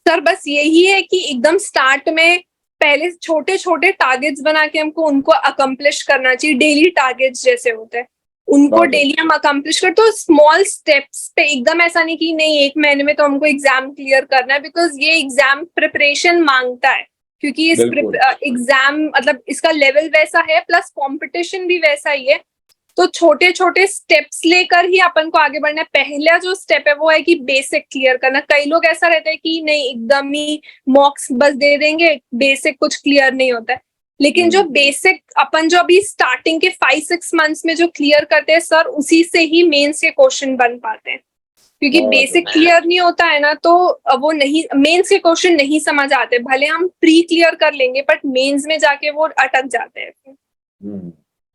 सर बस यही है कि एकदम स्टार्ट में पहले छोटे छोटे टारगेट्स बना के हमको उनको अकम्प्लिश करना चाहिए। डेली टारगेट्स जैसे होते हैं उनको डेली हम अकम्प्लिश कर, तो स्मॉल स्टेप्स पे, एकदम ऐसा नहीं कि नहीं 1 महीने में तो हमको एग्जाम क्लियर करना है, बिकॉज ये एग्जाम प्रिपरेशन मांगता है। क्योंकि इस एग्जाम मतलब इसका लेवल वैसा है, प्लस कंपटीशन भी वैसा ही है, तो छोटे छोटे स्टेप्स लेकर ही अपन को आगे बढ़ना है। पहला जो स्टेप है वो है कि बेसिक क्लियर करना। कई लोग ऐसा रहता है कि नहीं एकदम ही मॉक्स बस दे देंगे, बेसिक कुछ क्लियर नहीं होता है। लेकिन जो बेसिक अपन जो अभी स्टार्टिंग के 5-6 मंथ्स में जो क्लियर करते हैं सर, उसी से ही मेंस के क्वेश्चन बन पाते हैं। क्योंकि बेसिक क्लियर नहीं होता है ना, तो वो नहीं, मेंस के क्वेश्चन नहीं समझ आते। भले हम प्री क्लियर कर लेंगे बट मेंस में जाके वो अटक जाते हैं।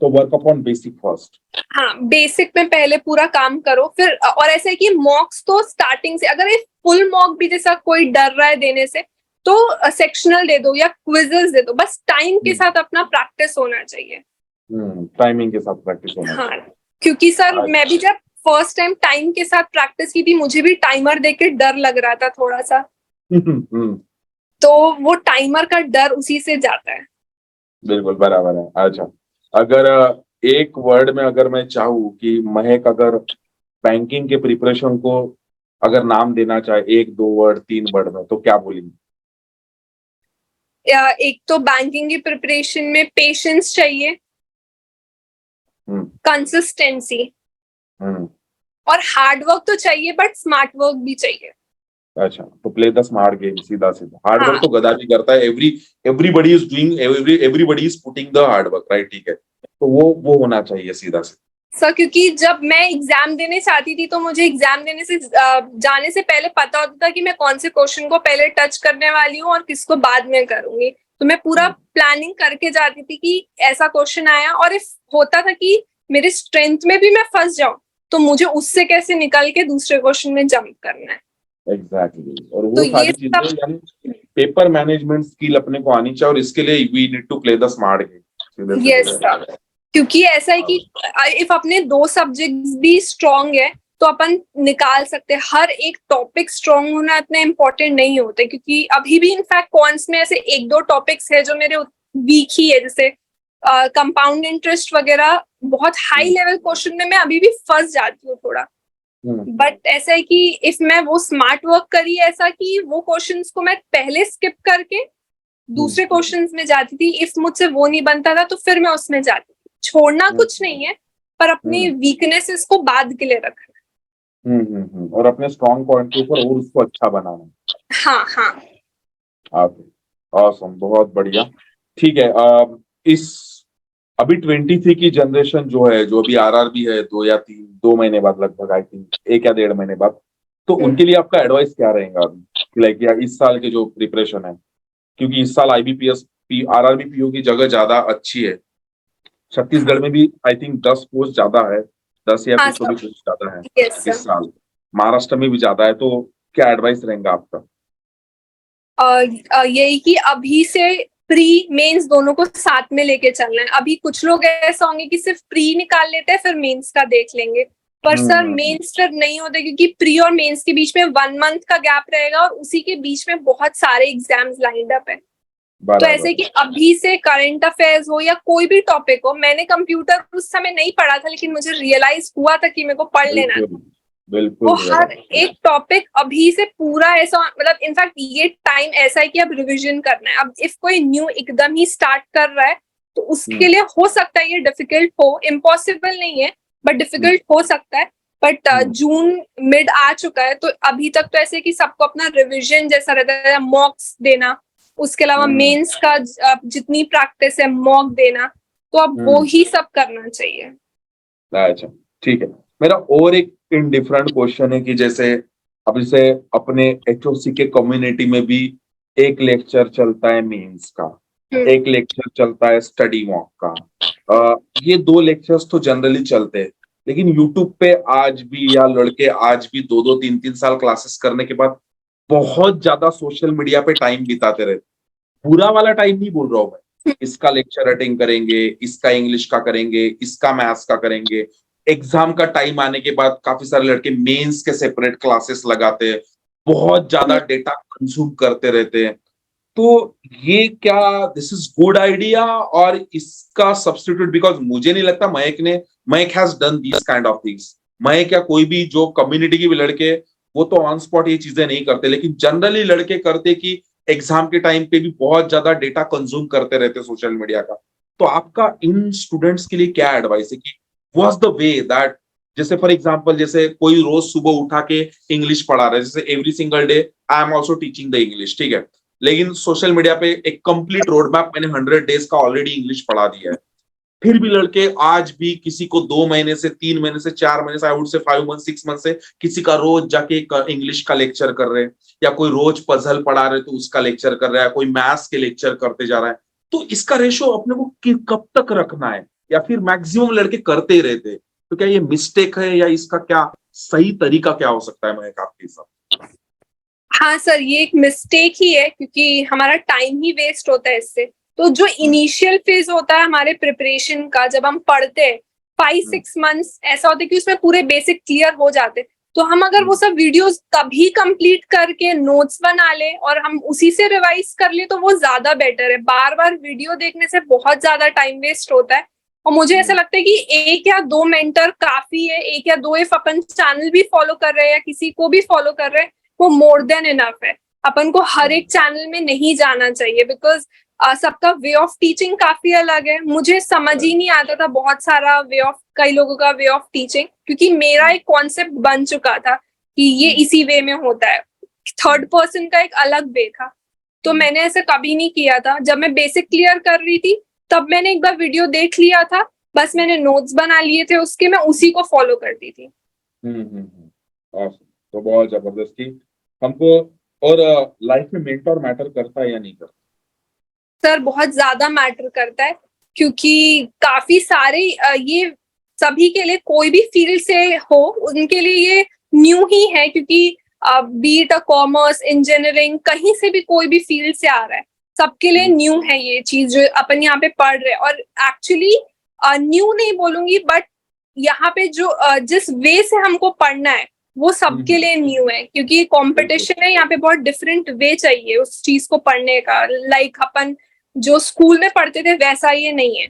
तो वर्क अपॉन बेसिक फर्स्ट। हाँ बेसिक में पहले पूरा काम करो, फिर और ऐसा है कि मॉक्स तो स्टार्टिंग से, अगर फुल मॉक भी जैसा कोई डर रहा है देने से तो सेक्शनल दे दो या क्विजेस दे दो, बस टाइम के साथ अपना प्रैक्टिस होना चाहिए। टाइमिंग के साथ प्रैक्टिस होना हाँ चाहिए। क्योंकि सर मैं भी जब फर्स्ट टाइम टाइम के साथ प्रैक्टिस की थी, मुझे भी टाइमर देख के डर लग रहा था थोड़ा सा। तो वो टाइमर का डर उसी से जाता है। बिल्कुल बराबर है। अच्छा, अगर एक वर्ड में अगर मैं चाहूँ कि महक अगर बैंकिंग के प्रिपरेशन को अगर नाम देना चाहे, 1-2 वर्ड 3 वर्ड में, तो क्या बोलेंगे? एक तो बैंकिंग की प्रिपरेशन में पेशेंस चाहिए, कंसिस्टेंसी और हार्ड वर्क तो चाहिए, बट स्मार्ट वर्क भी चाहिए। अच्छा, तो प्ले द स्मार्ट गेम, सीधा सीधा। हार्ड वर्क तो गधा भी करता है, everybody is doing, everybody is putting the hard work, right? ठीक है, तो वो होना चाहिए सीधा से। सर क्योंकि जब मैं एग्जाम देने चाहती थी तो मुझे एग्जाम देने से जाने से पहले पता होता था कि मैं कौन से क्वेश्चन को पहले टच करने वाली हूँ और किसको बाद में करूंगी। तो मैं पूरा प्लानिंग करके जाती थी कि ऐसा क्वेश्चन आया, और इफ होता था कि मेरे स्ट्रेंथ में भी मैं फंस जाऊं तो मुझे उससे कैसे निकल के दूसरे क्वेश्चन में जंप करना है। एग्जैक्टली, और तो वो ये सारी चीजें सब, यानी पेपर मैनेजमेंट स्किल अपने को आनी चाहिए, और इसके लिए we need to play the smart game, सीधे से यस बोले। सर, क्योंकि ऐसा है कि इफ अपने दो सब्जेक्ट्स भी स्ट्रांग है तो अपन निकाल सकते हैं। हर एक टॉपिक स्ट्रांग होना इतना इम्पोर्टेंट नहीं होता, क्योंकि अभी भी इनफैक्ट कॉन्स में ऐसे एक दो टॉपिक्स है जो मेरे वीक ही है, जैसे कंपाउंड इंटरेस्ट वगैरह। बहुत हाई लेवल क्वेश्चन में मैं अभी भी फंस जाती हूँ थोड़ा। बट ऐसा है कि इफ मैं वो स्मार्ट वर्क करी ऐसा कि वो क्वेश्चंस को मैं पहले स्किप करके दूसरे क्वेश्चंस में जाती थी, इफ मुझसे वो नहीं बनता था तो फिर मैं उसमें जाती थी। छोड़ना कुछ नहीं है, पर अपनी वीकनेसेस को बाद के लिए रखना। और अपने स्ट्रॉन्ग पॉइंट के ऊपर और उसको अच्छा बनाना। हाँ हाँ। ओके, ऑसम, बहुत बढ़िया। ठीक है, इस अभी 23 की जनरेशन जो है, जो अभी आरआरबी है, 2 महीने बाद लगभग, आई थिंक 1 या 1.5 महीने बाद, तो उनके लिए आपका एडवाइस क्या रहेगा अभी, लाइक या इस साल के जो प्रिपरेशन है, क्योंकि इस साल आईबीपीएस आरआरबी पीओ की जगह ज्यादा अच्छी है। छत्तीसगढ़ में भी आई थिंक 10 पोस्ट ज्यादा है, 10 या हाँ फिर तो भी सर। कुछ ज्यादा है यस इस सर। साल। महाराष्ट्र में भी ज्यादा है, तो क्या एडवाइस रहेगा आपका? यही कि अभी से प्री मेंस दोनों को साथ में लेके चलना है। अभी कुछ लोग ऐसा होंगे कि सिर्फ प्री निकाल लेते हैं फिर मेंस का देख लेंगे, पर सर मेंस फिर नहीं होते, क्योंकि प्री और मेंस के बीच में 1 मंथ का गैप रहेगा और उसी के बीच में बहुत सारे एग्जाम्स लाइंड अप है। तो ऐसे कि अभी से करंट अफेयर्स हो या कोई भी टॉपिक हो, मैंने कंप्यूटर उस समय नहीं पढ़ा था लेकिन मुझे रियलाइज हुआ था कि मेरे को पढ़ लेना था। बिल्कुल वो हर एक टॉपिक अभी से पूरा ऐसा, मतलब इनफैक्ट ये टाइम ऐसा है कि अब रिवीजन करना है। अब इफ कोई न्यू एकदम ही स्टार्ट कर रहा है तो उसके लिए हो सकता है ये डिफिकल्ट हो, इम्पॉसिबल नहीं है बट डिफिकल्ट हो सकता है। बट जून मिड आ चुका है तो अभी तक तो ऐसे कि सबको अपना रिवीजन जैसा रहता है, मॉक्स देना, उसके अलावा मेंस का जितनी प्रैक्टिस है मॉक देना, तो अब वो ही सब करना चाहिए। अच्छा, ठीक है। मेरा और एक इनडिफरेंट क्वेश्चन है कि जैसे अब जैसे अपने एचओसी के कम्युनिटी में भी एक लेक्चर चलता है मेंस का, एक लेक्चर चलता है स्टडी मॉक का। ये 2 लेक्चर्स तो जनरली चलते हैं, लेकिन यूट्यूब पे आज भी या लड़के आज भी 2-2 3-3 साल क्लासेस करने के बाद बहुत ज्यादा सोशल मीडिया पे टाइम बिताते रहते। बुरा वाला टाइम नहीं बोल रहा हूं मैं, इसका लेक्चर अटेंड करेंगे, इसका इंग्लिश का करेंगे, इसका मैथ्स का करेंगे। एग्जाम का टाइम आने के बाद काफी सारे लड़के मेंस के सेपरेट क्लासेस लगाते हैं, बहुत ज्यादा डेटा कंज्यूम करते रहते हैं। तो ये क्या दिस इज गुड आइडिया और इसका सब्स्टिट्यूट, बिकॉज मुझे नहीं लगता Mayank has done these kind of things. Mayank या कोई भी जो कम्युनिटी के भी लड़के, वो तो ऑन स्पॉट ये चीजें नहीं करते, लेकिन जनरली लड़के करते कि एग्जाम के टाइम पे भी बहुत ज्यादा डेटा कंज्यूम करते रहते सोशल मीडिया का। तो आपका इन स्टूडेंट्स के लिए क्या एडवाइस है कि व्हाट्स द वे दैट, जैसे फॉर एग्जांपल जैसे कोई रोज सुबह उठा के इंग्लिश पढ़ा रहा है, जैसे every single day I am also teaching the English, ठीक है, लेकिन सोशल मीडिया पे एक कंप्लीट रोड मैप मैंने 100 डेज का ऑलरेडी इंग्लिश पढ़ा दिया है, फिर भी लड़के आज भी किसी को 2 महीने से 3 महीने से 4 महीने से, I would say 5 month 6 month से किसी का रोज जाके इंग्लिश का लेक्चर कर रहे हैं, या कोई रोज पजल पढ़ा रहे तो उसका लेक्चर कर रहा है, कोई मैथ्स के लेक्चर करते जा रहा है। तो इसका रेशो अपने को कब तक रखना है, या फिर मैक्सिमम लड़के करते ही रहते हैं? तो क्या ये मिस्टेक है या इसका क्या सही तरीका क्या हो सकता है, मैं आपके हिसाब? हाँ सर, ये एक मिस्टेक ही है क्योंकि हमारा टाइम ही वेस्ट होता है इससे। तो जो इनिशियल फेज होता है हमारे प्रिपरेशन का, जब हम पढ़ते हैं 5-6 मंथ्स ऐसा होता है कि उसमें पूरे बेसिक क्लियर हो जाते हैं। तो हम अगर वो सब वीडियोस तभी कंप्लीट करके नोट्स बना ले और हम उसी से रिवाइज कर ले तो वो ज्यादा बेटर है। बार बार वीडियो देखने से बहुत ज्यादा टाइम वेस्ट होता है, और मुझे ऐसा लगता है कि 1 या 2 मेंटर काफी है। 1 या 2 इफ अपन चैनल भी फॉलो कर रहे हैं या किसी को भी फॉलो कर रहे हैं, वो मोर देन इनफ है। अपन को हर एक चैनल में नहीं जाना चाहिए, बिकॉज सबका वे ऑफ टीचिंग काफी अलग है। मुझे समझ ही नहीं आता था बहुत सारा वे ऑफ, कई लोगों का वे ऑफ टीचिंग, क्योंकि मेरा एक कॉन्सेप्ट बन चुका था कि ये इसी वे में होता है। थर्ड पर्सन का एक अलग वे था, तो मैंने ऐसा कभी नहीं किया था। जब मैं बेसिक क्लियर कर रही थी तब मैंने एक बार वीडियो देख लिया था, बस मैंने नोट्स बना लिए थे उसके, मैं उसी को फॉलो करती थी। awesome. तो बहुत जबरदस्ती हमको। और लाइफ में मेंटोर मैटर करता है या नहीं करता? सर बहुत ज्यादा मैटर करता है, क्योंकि काफी सारे ये सभी के लिए, कोई भी फील्ड से हो उनके लिए ये न्यू ही है, क्योंकि बीट अ कॉमर्स, इंजीनियरिंग, कहीं से भी कोई भी फील्ड से आ रहा है, सबके लिए न्यू है ये चीज जो अपन यहाँ पे पढ़ रहे हैं। और एक्चुअली न्यू नहीं बोलूंगी, बट यहाँ पे जो जिस वे से हमको पढ़ना है वो सबके लिए न्यू है, क्योंकि कंपटीशन है यहाँ पे, बहुत डिफरेंट वे चाहिए उस चीज को पढ़ने का। लाइक अपन जो स्कूल में पढ़ते थे वैसा ये नहीं है।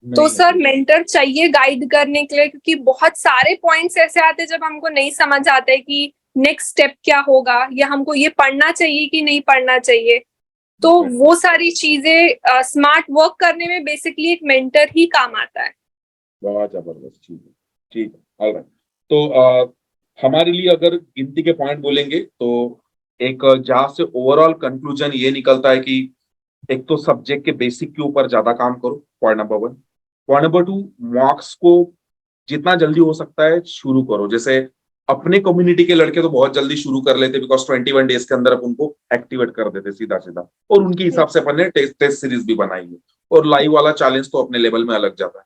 तो सर मेंटर चाहिए गाइड करने के लिए, क्योंकि बहुत सारे पॉइंट्स ऐसे आते हैं जब हमको नहीं समझ आते कि नेक्स्ट स्टेप क्या होगा, या हमको ये पढ़ना चाहिए कि नहीं पढ़ना चाहिए। तो वो सारी चीजें स्मार्ट वर्क करने में बेसिकली एक मेंटर ही काम आता है। बहुत जबरदस्त चीज है। ठीक है, ऑलराइट। तो हमारे लिए अगर गिनती के पॉइंट बोलेंगे तो एक जहां से ओवरऑल कंक्लूजन ये निकलता है कि एक तो सब्जेक्ट के बेसिक के ऊपर ज्यादा काम करो, पॉइंट नंबर 1। पॉइंट नंबर 2, मॉक्स को जितना जल्दी हो सकता है शुरू करो। जैसे अपने कम्युनिटी के लड़के तो बहुत जल्दी शुरू कर लेते, बिकॉज 21 डेज के अंदर अपन उनको एक्टिवेट कर देते सीधा सीधा, और उनके हिसाब से अपन ने टेस्ट सीरीज भी बनाई है, और लाइव वाला चैलेंज तो अपने लेवल में अलग जाता है।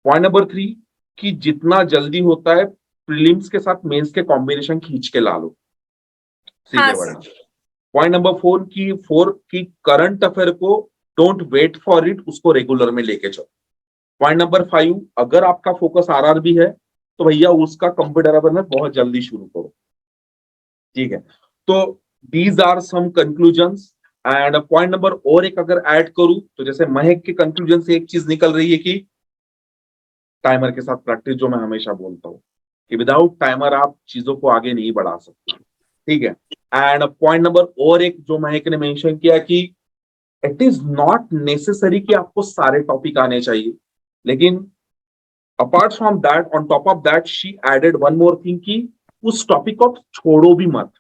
पॉइंट नंबर 3, कि जितना जल्दी होता है प्रीलिम्स के साथ मेंस के कॉम्बिनेशन खींच के ला लो, सीधे बढ़ना। पॉइंट नंबर 4 की करंट अफेयर को डोंट वेट फॉर इट, उसको रेगुलर में लेके चलो। पॉइंट नंबर 5, अगर आपका फोकस आरआरबी है तो भैया उसका कंप्यूटर अवेयरनेस बहुत जल्दी शुरू करो। ठीक है, तो these are some conclusions. And point number और एक अगर ऐड करूं तो जैसे महक के कंक्लूजन से एक चीज निकल रही है कि टाइमर के साथ प्रैक्टिस, जो मैं हमेशा बोलता हूँ कि विदाउट टाइमर आप चीजों को आगे नहीं बढ़ा सकते। ठीक है, एंड पॉइंट नंबर और एक जो महक ने मेंशन किया कि इट इज नॉट नेसेसरी कि आपको सारे टॉपिक आने चाहिए, लेकिन apart from that, on top of that, she added one more thing कि उस टॉपिक को आप छोड़ो भी मत,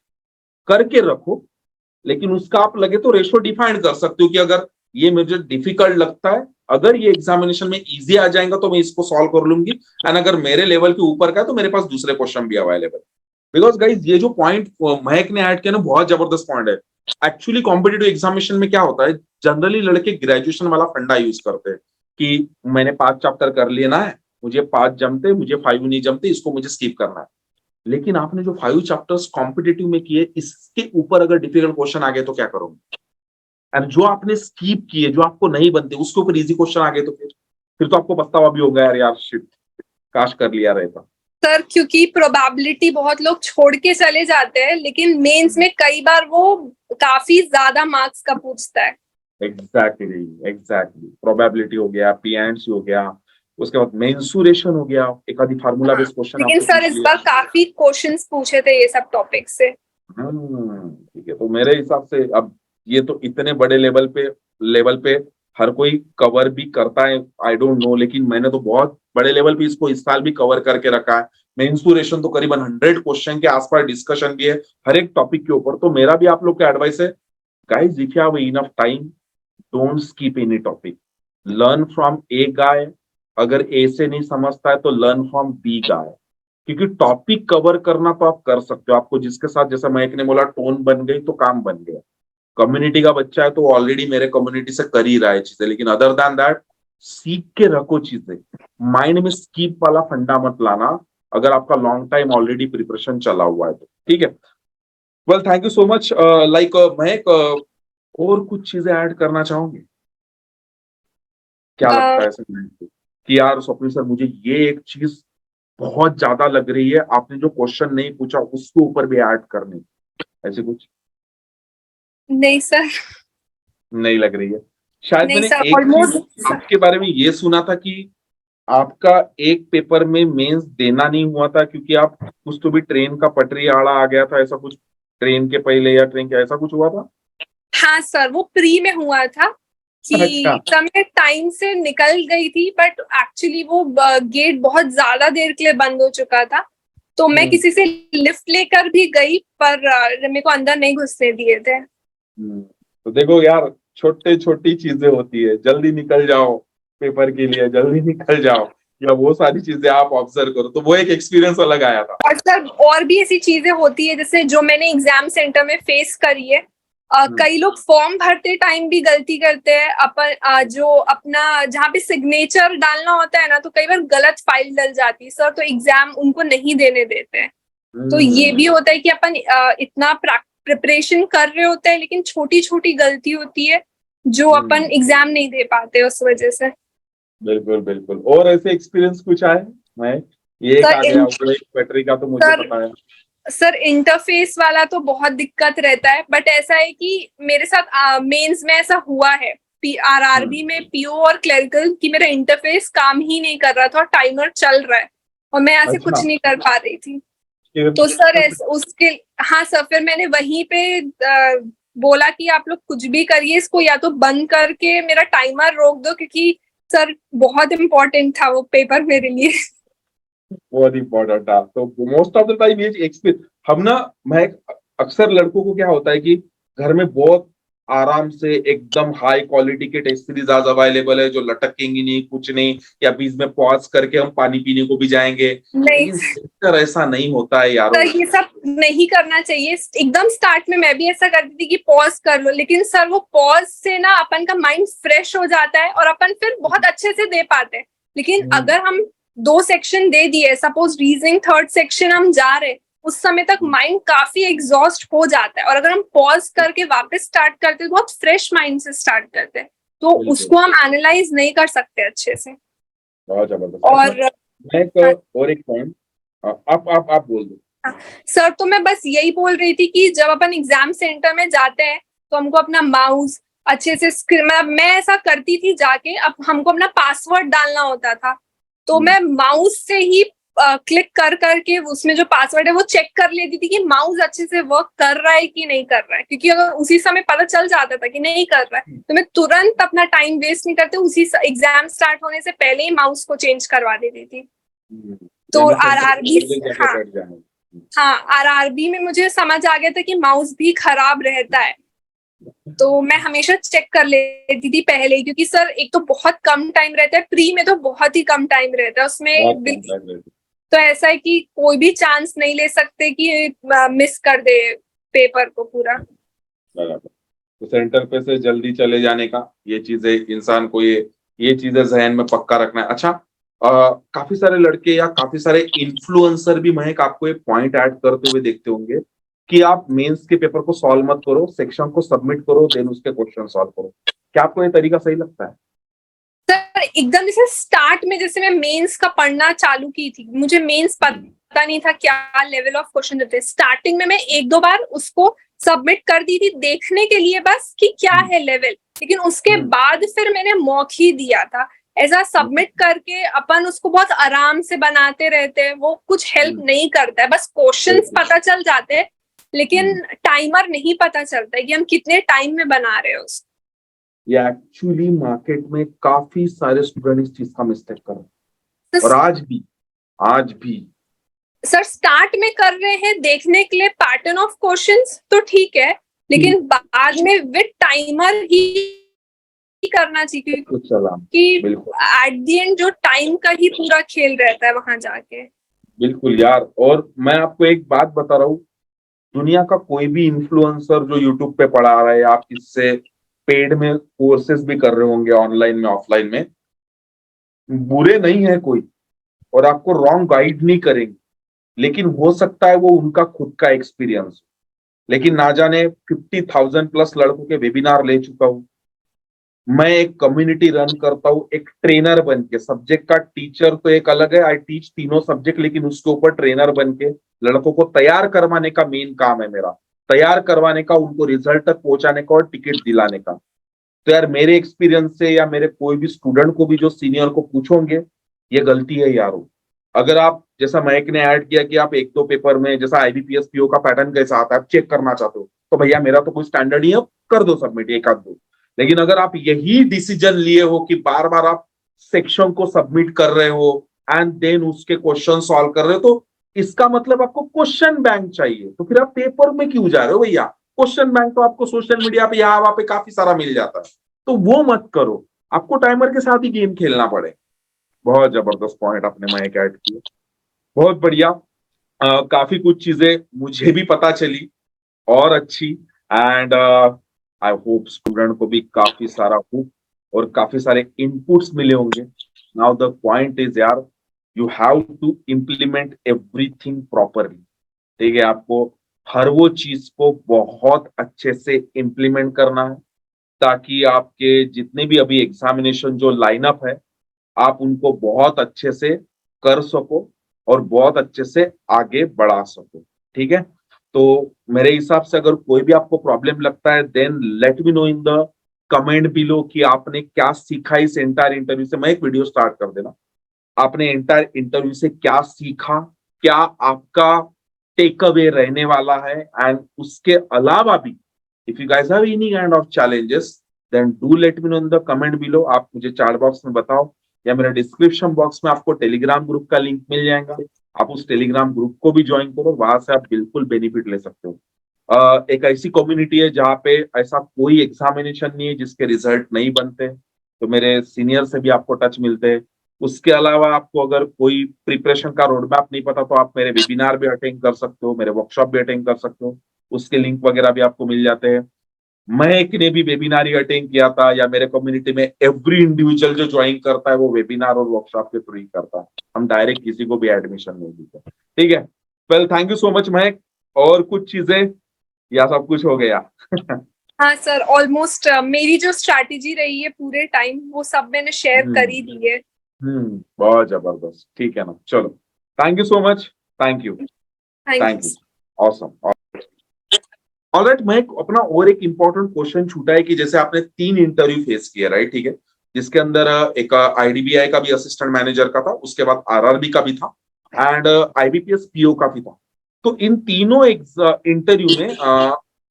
करके रखो, लेकिन उसका आप लगे तो रेशो डिफाइन कर सकते हो कि अगर ये मुझे डिफिकल्ट लगता है, अगर ये एग्जामिनेशन में इजी आ जाएगा तो मैं इसको सॉल्व कर लूंगी, एंड अगर मेरे लेवल के ऊपर का है तो मेरे पास दूसरे क्वेश्चन भी अवेलेबल। बिकॉज गाइज ये जो पॉइंट महक ने ऐड किया ना, बहुत जबरदस्त पॉइंट है। एक्चुअली कॉम्पिटेटिव एग्जामिनेशन में क्या होता है, जनरली लड़के ग्रेजुएशन वाला फंडा यूज करते हैं कि मैंने 5 चैप्टर कर लेना है, मुझे 5 जमते, मुझे 5 नहीं जमते, इसको मुझे स्किप करना है। लेकिन आपने जो 5 चैप्टर्स कॉम्पिटेटिव में किए, इसके ऊपर अगर डिफिकल्ट क्वेश्चन आ गए तो क्या करोगे? एंड जो आपने स्किप किए, जो आपको नहीं बनते, उसके ऊपर इजी क्वेश्चन आ गए तो फिर तो आपको पछतावा भी होगा, यार शिट, काश कर लिया रहता। सर क्योंकि प्रोबेबिलिटी बहुत लोग छोड़ के चले जाते हैं, लेकिन मेंस में कई बार वो काफी ज्यादा मार्क्स का पूछता है। एग्जैक्टली प्रोबेबिलिटी हो गया, पीएनसी हो गया, उसके बाद मेंसुरेशन हो गया, एक आधी फार्मूला बेस्ड क्वेश्चन। लेकिन सर इस बार काफी क्वेश्चंस पूछे थे ये सब टॉपिक से। ठीक है, तो मेरे हिसाब से अब ये तो इतने बड़े लेवल पे हर कोई कवर भी करता है, आई डोंट नो, लेकिन मैंने तो बहुत बड़े लेवल पे इसको इस साल भी कवर करके रखा है। मेंसुरेशन तो करीबन 100 क्वेश्चन के आसपास डिस्कशन भी है हर एक टॉपिक के ऊपर। तो मेरा भी आप लोग का एडवाइस है, guys if you have enough time, don't skip any topic, learn from a guy. अगर ए से नहीं समझता है तो लर्न फ्रॉम बी गाय, क्योंकि टॉपिक कवर करना तो आप कर सकते हो। आपको जिसके साथ, जैसा महक ने बोला, टोन बन गई तो काम बन गया। कम्युनिटी का बच्चा है तो ऑलरेडी मेरे कम्युनिटी से कर ही रहा है चीजें, लेकिन अदर देन दैट सीख के रखो चीजें। माइंड में स्कीप वाला फंडा मत लाना, अगर आपका लॉन्ग टाइम ऑलरेडी प्रिपरेशन चला हुआ है तो। ठीक है, well thank you so much. Like महक, और कुछ चीजें ऐड करना चाहोगे? क्या लगता है सर कि यार स्वप्निल सर, मुझे ये एक चीज बहुत ज्यादा लग रही है, आपने जो क्वेश्चन नहीं पूछा उसके ऊपर भी ऐड करने, ऐसे कुछ? नहीं सर, नहीं लग रही है। शायद नहीं मैंने सर, एक चीज ऑलमोस्ट। आपके बारे में ये सुना था कि आपका एक पेपर में मेंस देना नहीं हुआ था क्योंकि आप कुछ तो भी ट्रेन का पटरी आड़ा आ गया था, ऐसा कुछ, ट्रेन के पहले या ट्रेन के, ऐसा कुछ हुआ था? हाँ सर, वो प्री में हुआ था कि अच्छा। समय टाइम से निकल गई थी, बट एक्चुअली वो गेट बहुत ज्यादा देर के लिए बंद हो चुका था। तो मैं किसी से लिफ्ट लेकर भी गई, पर मेरे को अंदर नहीं घुसने दिए थे। तो देखो यार, छोटी छोटी चीजें होती है, जल्दी निकल जाओ, पेपर के लिए, जल्दी निकल जाओ, या वो सारी चीजें आप ऑब्जर्व करो, तो वो एक एक्सपीरियंस अलग आया था। और सर और भी ऐसी चीजें होती है जैसे जो मैंने एग्जाम सेंटर में फेस करी है। कई लोग फॉर्म भरते टाइम भी गलती करते हैं, अपन जो अपना जहाँ पे सिग्नेचर डालना होता है ना, तो कई बार गलत फाइल डल जाती है सर, तो एग्जाम उनको नहीं देने देते हैं। तो ये भी होता है कि अपन इतना प्रिपरेशन कर रहे होते हैं लेकिन छोटी छोटी गलती होती है जो अपन एग्जाम नहीं दे पाते उस वजह से। बिल्कुल बिल्कुल। और ऐसे एक्सपीरियंस कुछ आए? मैं ये एक सर आ गया, वो एक बैटरी का तो मुझे सर पता है। सर इंटरफेस वाला तो बहुत दिक्कत रहता है, बट ऐसा है कि मेरे साथ मेंस में ऐसा हुआ है आरआरबी में पीओ और क्लरिकल की, मेरा इंटरफेस काम ही नहीं कर रहा था और टाइमर चल रहा है और मैं यहाँ से अच्छा। कुछ नहीं कर पा रही थी। फिर तो सर उसके हाँ सर, फिर मैंने वहीं पे बोला कि आप लोग कुछ भी करिए, इसको या तो बंद करके मेरा टाइमर रोक दो, क्योंकि सर बहुत इम्पोर्टेंट था वो पेपर मेरे लिए। बहुत इंपॉर्टेंट था, तो मोस्ट ऑफ द टाइम ये एक्सपीरियंस हम ना, मैं अक्सर लड़कों को क्या होता है कि घर में बहुत आराम से एकदम हाई क्वालिटी के टेस्ट सीरीज आज अवेलेबल है, जो लटकेंगी नहीं कुछ नहीं, या बीच में पॉज करके हम पानी पीने को भी जाएंगे, नहीं लेकिन सेंटर ऐसा नहीं होता है यारो। सर, ये सब नहीं करना चाहिए। एकदम स्टार्ट में मैं भी ऐसा करती थी कि पॉज कर लो, लेकिन सर वो पॉज से ना अपन का माइंड फ्रेश हो जाता है और अपन फिर बहुत अच्छे से दे पाते हैं। लेकिन अगर हम 2 सेक्शन दे दिए, सपोज रीजनिंग 3rd सेक्शन हम जा रहे, उस समय तक माइंड काफी एग्जॉस्ट हो जाता है, और अगर हम पॉज करके वापस स्टार्ट करते हैं तो बहुत फ्रेश माइंड से स्टार्ट करते हैं, तो उसको हम एनालाइज नहीं कर सकते अच्छे से। बहुत जबरदस्त। और मैं और एक पॉइंट, आप बोल दो। सर, तो मैं बस यही बोल रही थी कि जब अपन एग्जाम सेंटर में जाते हैं तो हमको अपना माउस अच्छे से मैं ऐसा करती थी जाके, अब हमको अपना पासवर्ड डालना होता था, तो मैं माउस से ही क्लिक कर करके उसमें जो पासवर्ड है वो चेक कर लेती थी कि माउस अच्छे से वर्क कर रहा है कि नहीं कर रहा है, क्योंकि अगर उसी समय पता चल जाता था कि नहीं कर रहा है तो मैं तुरंत अपना टाइम वेस्ट नहीं करते, उसी एग्जाम स्टार्ट होने से पहले ही माउस को चेंज करवा देती थी। तो आरआरबी, हाँ आरआरबी में मुझे समझ आ गया था कि माउस भी खराब रहता है, तो मैं हमेशा चेक कर लेती थी पहले ही, क्योंकि सर एक तो बहुत कम टाइम रहता है, प्री में तो बहुत ही कम टाइम रहता है उसमें, तो ऐसा है कि कोई भी चांस नहीं ले सकते कि मिस कर दे पेपर को पूरा। तो सेंटर पे से जल्दी चले जाने का, ये चीजें इंसान को ये चीजें जहन में पक्का रखना है। अच्छा, काफी सारे लड़के या काफी सारे इन्फ्लुएंसर भी महक आपको एक पॉइंट ऐड करते हुए देखते होंगे कि आप मेंस के पेपर को सॉल्व मत करो, सेक्शन को सबमिट करो, देन उसके क्वेश्चन सॉल्व करो। क्या आपको ये तरीका सही लगता है? सर एकदम जैसे स्टार्ट में जैसे मैं मेंस का पढ़ना चालू की थी, मुझे मेंस पता नहीं था क्या लेवल ऑफ क्वेश्चन होते हैं, स्टार्टिंग में मैं 1-2 बार उसको सबमिट कर दी थी देखने के लिए बस कि क्या है लेवल, लेकिन उसके बाद फिर मैंने मॉक ही दिया था। ऐसा सबमिट करके अपन उसको बहुत आराम से बनाते रहते हैं, वो कुछ हेल्प नहीं करता है, बस क्वेश्चंस पता चल जाते हैं लेकिन टाइमर नहीं पता चलता है कि हम कितने टाइम में बना रहे हैं उसको। ये एक्चुअली मार्केट में काफी सारे स्टूडेंट इस चीज का मिस्टेक कर रहे हैं, और आज भी सर स्टार्ट में कर रहे हैं देखने के लिए पैटर्न ऑफ क्वेश्चंस तो ठीक है, लेकिन बाद में विद टाइमर ही करना चाहिए, कि एट द एंड जो टाइम का ही पूरा खेल रहता है वहां जाके। बिल्कुल यार। और मैं आपको एक बात बता रहा हूँ, दुनिया का कोई भी इन्फ्लुएंसर जो यूट्यूब पे पढ़ा रहा है, आप इससे पेड में कोर्सेज भी कर रहे होंगे, ऑनलाइन में ऑफलाइन में, बुरे नहीं है कोई, और आपको रॉन्ग गाइड नहीं करेंगे, लेकिन हो सकता है वो उनका खुद का एक्सपीरियंस। लेकिन ना जाने 50,000 प्लस लड़कों के वेबिनार ले चुका हूं मैं, एक कम्युनिटी रन करता हूँ एक ट्रेनर बन के। सब्जेक्ट का टीचर तो एक अलग है, आई टीच तीनों सब्जेक्ट, लेकिन उसके ऊपर ट्रेनर बन के लड़कों को तैयार करवाने का मेन काम है मेरा, तैयार करवाने का, उनको रिजल्ट तक पहुंचाने का और टिकट दिलाने का। तो यार मेरे एक्सपीरियंस से या मेरे कोई भी स्टूडेंट को भी जो सीनियर को पूछोगे, ये गलती है यारो। अगर आप, जैसा महक ने ऐड किया कि आप 1-2 पेपर में, जैसा आईबीपीएस पीओ का पैटर्न कैसा आता है, आप चेक करना चाहते हो, तो भैया मेरा तो कोई स्टैंडर्ड ही है, कर दो सबमिट 1-2। लेकिन अगर आप यही डिसीजन लिए हो कि बार बार आप सेक्शन को सबमिट कर रहे हो एंड देन उसके क्वेश्चन सॉल्व कर रहे हो, तो इसका मतलब आपको क्वेश्चन बैंक चाहिए, तो फिर आप पेपर में क्यों जा रहे हो भैया? क्वेश्चन बैंक तो आपको सोशल मीडिया पे यहाँ वहां पे काफी सारा मिल जाता है, तो वो मत करो। आपको टाइमर के साथ ही गेम खेलना पड़े। बहुत जबरदस्त पॉइंट आपने मैं ऐड किया, बहुत बढ़िया। काफी कुछ चीजें मुझे भी पता चली और अच्छी, एंड आई होप स्टूडेंट को भी काफी सारा हुक और काफी सारे इनपुट्स मिले होंगे। नाउ द पॉइंट इज यार, you have to implement everything properly. ठीक है, आपको हर वो चीज को बहुत अच्छे से इम्प्लीमेंट करना है, ताकि आपके जितने भी अभी एग्जामिनेशन जो लाइनअप है, आप उनको बहुत अच्छे से कर सको और बहुत अच्छे से आगे बढ़ा सको। ठीक है, तो मेरे हिसाब से अगर कोई भी आपको प्रॉब्लम लगता है, then let me know in the comment below कि आपने क्या सीखा इस एंटायर इंटरव्यू से। मैं एक वीडियो स्टार्ट कर देना, आपने एंटायर इंटरव्यू से क्या सीखा, क्या आपका टेक अवे रहने वाला है, एंड उसके अलावा भी if you guys have any kind of challenges, then do let me know in the comment below. आप मुझे चैट बॉक्स में बताओ, या मेरे डिस्क्रिप्शन बॉक्स में आपको टेलीग्राम ग्रुप का लिंक मिल जाएगा, आप उस टेलीग्राम ग्रुप को भी ज्वाइन करो, वहां से आप बिल्कुल बेनिफिट ले सकते हो। एक ऐसी कम्युनिटी है जहाँ पे ऐसा कोई एग्जामिनेशन नहीं है जिसके रिजल्ट नहीं बनते, तो मेरे सीनियर से भी आपको टच मिलते हैं। उसके अलावा आपको अगर कोई प्रिपरेशन का रोड मैप नहीं पता, तो आप मेरे वेबिनार भी अटेंड कर सकते हो, मेरे वर्कशॉप भी अटेंड कर सकते हो, उसके लिंक वगैरह भी आपको मिल जाते हैं। मैं ने भी वेबिनार ही अटेंड किया था, या मेरे कम्युनिटी में एवरी इंडिविजुअल जो ज्वाइन करता है वो वेबिनार और वर्कशॉप के थ्रू ही करता है, हम डायरेक्ट किसी को भी एडमिशन नहीं देते। ठीक है, well thank you so much महक। और कुछ चीजें या सब कुछ हो गया? हाँ सर, ऑलमोस्ट मेरी जो स्ट्रैटेजी रही है पूरे टाइम वो सब मैंने शेयर कर ही दी है। बहुत जबरदस्त। ठीक है ना, चलो, thank you so much, thank you, thank thank you. You, awesome. Alright, मैं अपना और एक इंपॉर्टेंट क्वेश्चन छूटा है कि जैसे आपने 3 इंटरव्यू फेस किया, राइट? ठीक है, जिसके अंदर एक आईडीबीआई का भी असिस्टेंट मैनेजर का था, उसके बाद आरआरबी का भी था, एंड आईबीपीएस पीओ का भी था। तो इन तीनों इंटरव्यू में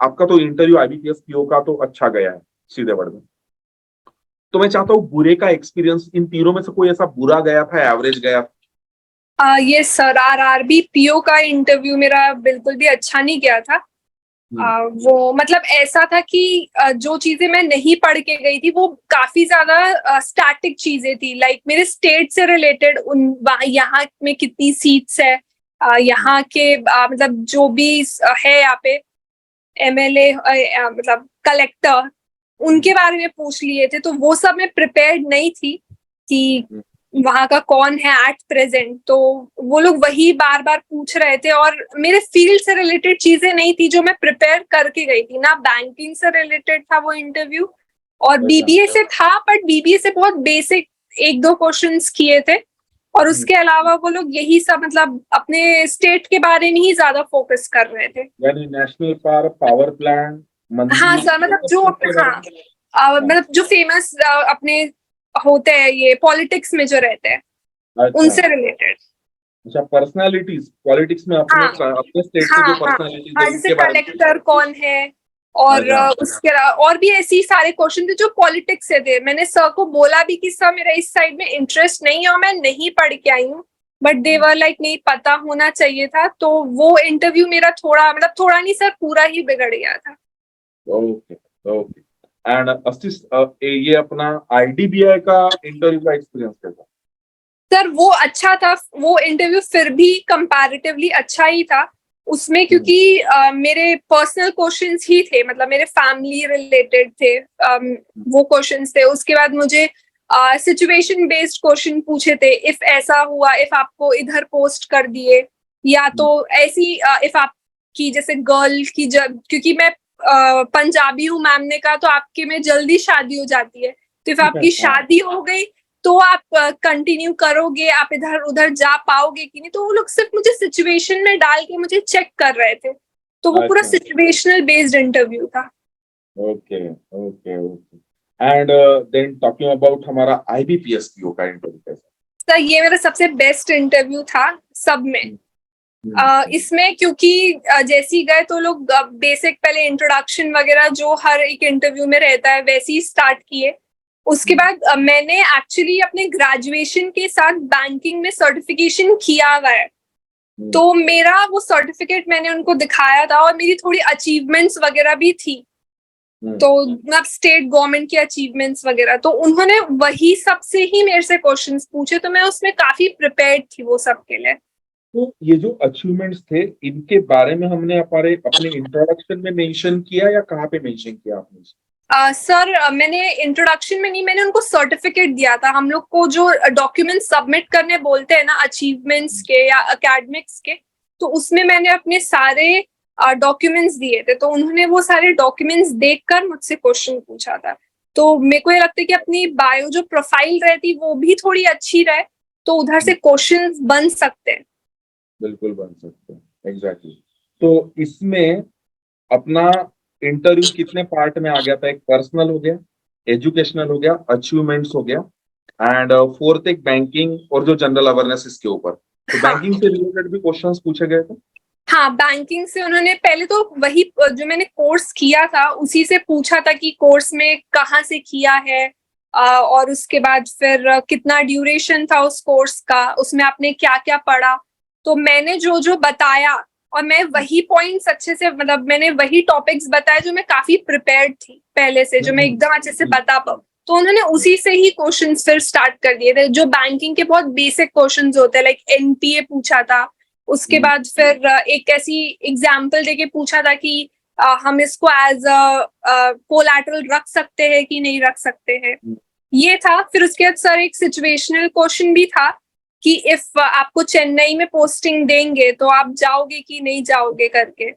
आपका तो इंटरव्यू आईबीपीएस पीओ का तो अच्छा गया है, सीधे वर्ड में। तो मैं चाहता हूँ बुरे का एक्सपीरियंस, इन तीनों में से कोई ऐसा बुरा गया था, एवरेज गया था? ये सर, आरआरबी पीओ का इंटरव्यू मेरा बिल्कुल भी अच्छा नहीं गया था। वो मतलब ऐसा था कि जो चीजें मैं नहीं पढ़ के गई थी वो काफी ज्यादा स्टैटिक चीजें थी, लाइक मेरे स्टेट से रिलेटेड, उन यहाँ में कितनी सीट्स है, यहाँ के मतलब जो भी है यहाँ पे एमएलए, मतलब कलेक्टर, उनके बारे में पूछ लिए थे। तो वो सब मैं प्रिपेयर्ड नहीं थी कि वहां का कौन है एट प्रेजेंट। तो वो लोग वही बार बार पूछ रहे थे और मेरे फील्ड से रिलेटेड चीजें नहीं थी जो मैं प्रिपेयर करके गई थी ना। बैंकिंग से रिलेटेड था वो इंटरव्यू, और बीबीए से था, बट बीबीए से बहुत बेसिक 1-2 क्वेश्चंस किए थे। और उसके अलावा वो लोग यही सब मतलब अपने स्टेट के बारे में ही ज्यादा फोकस कर रहे थे। यानी नेशनल पावर प्लांट, हाँ मंदी, सर, मतलब जो के बारे में? हाँ, मतलब जो फेमस अपने होते हैं ये पॉलिटिक्स में जो रहते हैं अच्छा उनसे रिलेटेड। अच्छा, पर्सनालिटीज पॉलिटिक्स में अपने हाँ अपने स्टेट के हाँ जो हाँ पर्सनालिटीज है हाँ, जैसे उनके बारे में? कलेक्टर कौन है, और अच्छा उसके अलावा और भी ऐसी सारे क्वेश्चन थे जो पॉलिटिक्स से थे। मैंने सर को बोला भी कि सर मेरा इस साइड में इंटरेस्ट नहीं है और मैं नहीं पढ़ के आई हूँ, बट दे वर लाइक नहीं, पता होना चाहिए था। तो वो इंटरव्यू मेरा थोड़ा, मतलब थोड़ा नहीं सर, पूरा ही बिगड़ गया था। Okay okay. एंड असिस्ट, ये अपना आईडीबीआई का इंटरव्यू का एक्सपीरियंस कैसा? सर वो अच्छा था, वो इंटरव्यू फिर भी कंपैरेटिवली अच्छा ही था उसमें, क्योंकि मेरे पर्सनल क्वेश्चंस ही थे, मतलब मेरे फैमिली रिलेटेड थे। वो क्वेश्चंस थे। उसके बाद मुझे सिचुएशन बेस्ड क्वेश्चन पूछे थे, इफ ऐसा हुआ, इफ आपको इधर पोस्ट कर दिए, या तो ऐसी इफ आपकी जैसे गर्ल की, जब क्योंकि मैं पंजाबी हूँ, मैम ने कहा तो आपके में जल्दी शादी हो जाती है, तो इफ आपकी शादी हो गई तो आप कंटिन्यू करोगे, आप इधर उधर जा पाओगे कि नहीं। तो वो लोग सिर्फ मुझे सिचुएशन में डाल के मुझे चेक कर रहे थे। तो वो पूरा अच्छा, सिचुएशनल बेस्ड इंटरव्यू था। Okay okay okay. And then talking about हमारा आईबीपीएस पीओ का इंटरव्यू कैसा? सर ये मेरा सबसे बेस्ट इंटरव्यू था सब में। इसमें क्योंकि जैसे ही गए तो लोग बेसिक पहले इंट्रोडक्शन वगैरह जो हर एक इंटरव्यू में रहता है वैसे ही स्टार्ट किए। उसके बाद मैंने एक्चुअली अपने ग्रेजुएशन के साथ बैंकिंग में सर्टिफिकेशन किया हुआ है, तो मेरा वो सर्टिफिकेट मैंने उनको दिखाया था और मेरी थोड़ी अचीवमेंट्स वगैरह भी थी। तो मतलब स्टेट गवर्नमेंट के अचीवमेंट्स वगैरह, तो उन्होंने वही सबसे ही मेरे से क्वेश्चंस पूछे, तो मैं उसमें काफी प्रिपेयर्ड थी वो सब के लिए। तो ये जो अचीवमेंट्स थे इनके बारे में हमने अपने इंट्रोडक्शन में मेंशन किया या कहाँ पे मेंशन किया आपने? सर मैंने इंट्रोडक्शन में नहीं, मैंने उनको सर्टिफिकेट दिया था। हम लोग को जो डॉक्यूमेंट सबमिट करने बोलते हैं ना अचीवमेंट्स के या एकेडमिक्स के, तो उसमें मैंने अपने सारे डॉक्यूमेंट्स दिए थे, तो उन्होंने वो सारे डॉक्यूमेंट्स देखकर मुझसे क्वेश्चन पूछा था। तो मेरे को ये लगता है कि अपनी बायो जो प्रोफाइल रहती वो भी थोड़ी अच्छी रहे, तो उधर से क्वेश्चंस बन सकते हैं। बिल्कुल बन सकते हैं, एग्जैक्टली। तो इसमें अपना इंटरव्यू कितने पार्ट में आ गया था? एक पर्सनल हो गया, एजुकेशनल हो गया, अचीवमेंट्स हो गया, एंड फोर्थ एक बैंकिंग और जो जनरल अवेयरनेस इसके ऊपर। तो हाँ। बैंकिंग से रिलेटेड भी क्वेश्चंस पूछे गए थे? हाँ, बैंकिंग से उन्होंने पहले तो वही जो मैंने कोर्स किया था उसी से पूछा था कि कोर्स में कहाँ से किया है, और उसके बाद फिर कितना ड्यूरेशन था उस कोर्स का, उसमें आपने क्या क्या पढ़ा। तो मैंने जो जो बताया, और मैं वही पॉइंट्स अच्छे से, मतलब मैंने वही टॉपिक्स बताए जो मैं काफी प्रिपेयर्ड थी पहले से, जो मैं एकदम अच्छे से बता पाऊँ। तो उन्होंने उसी से ही क्वेश्चंस फिर स्टार्ट कर दिए थे, जो बैंकिंग के बहुत बेसिक क्वेश्चंस होते हैं, लाइक एनपीए पूछा था। उसके बाद फिर एक ऐसी एग्जाम्पल देके पूछा था कि हम इसको एज कोलैटरल रख सकते हैं कि नहीं रख सकते हैं, ये था। फिर उसके बाद सर एक सिचुएशनल क्वेश्चन भी था कि इफ आपको चेन्नई में पोस्टिंग देंगे तो आप जाओगे कि नहीं जाओगे करके।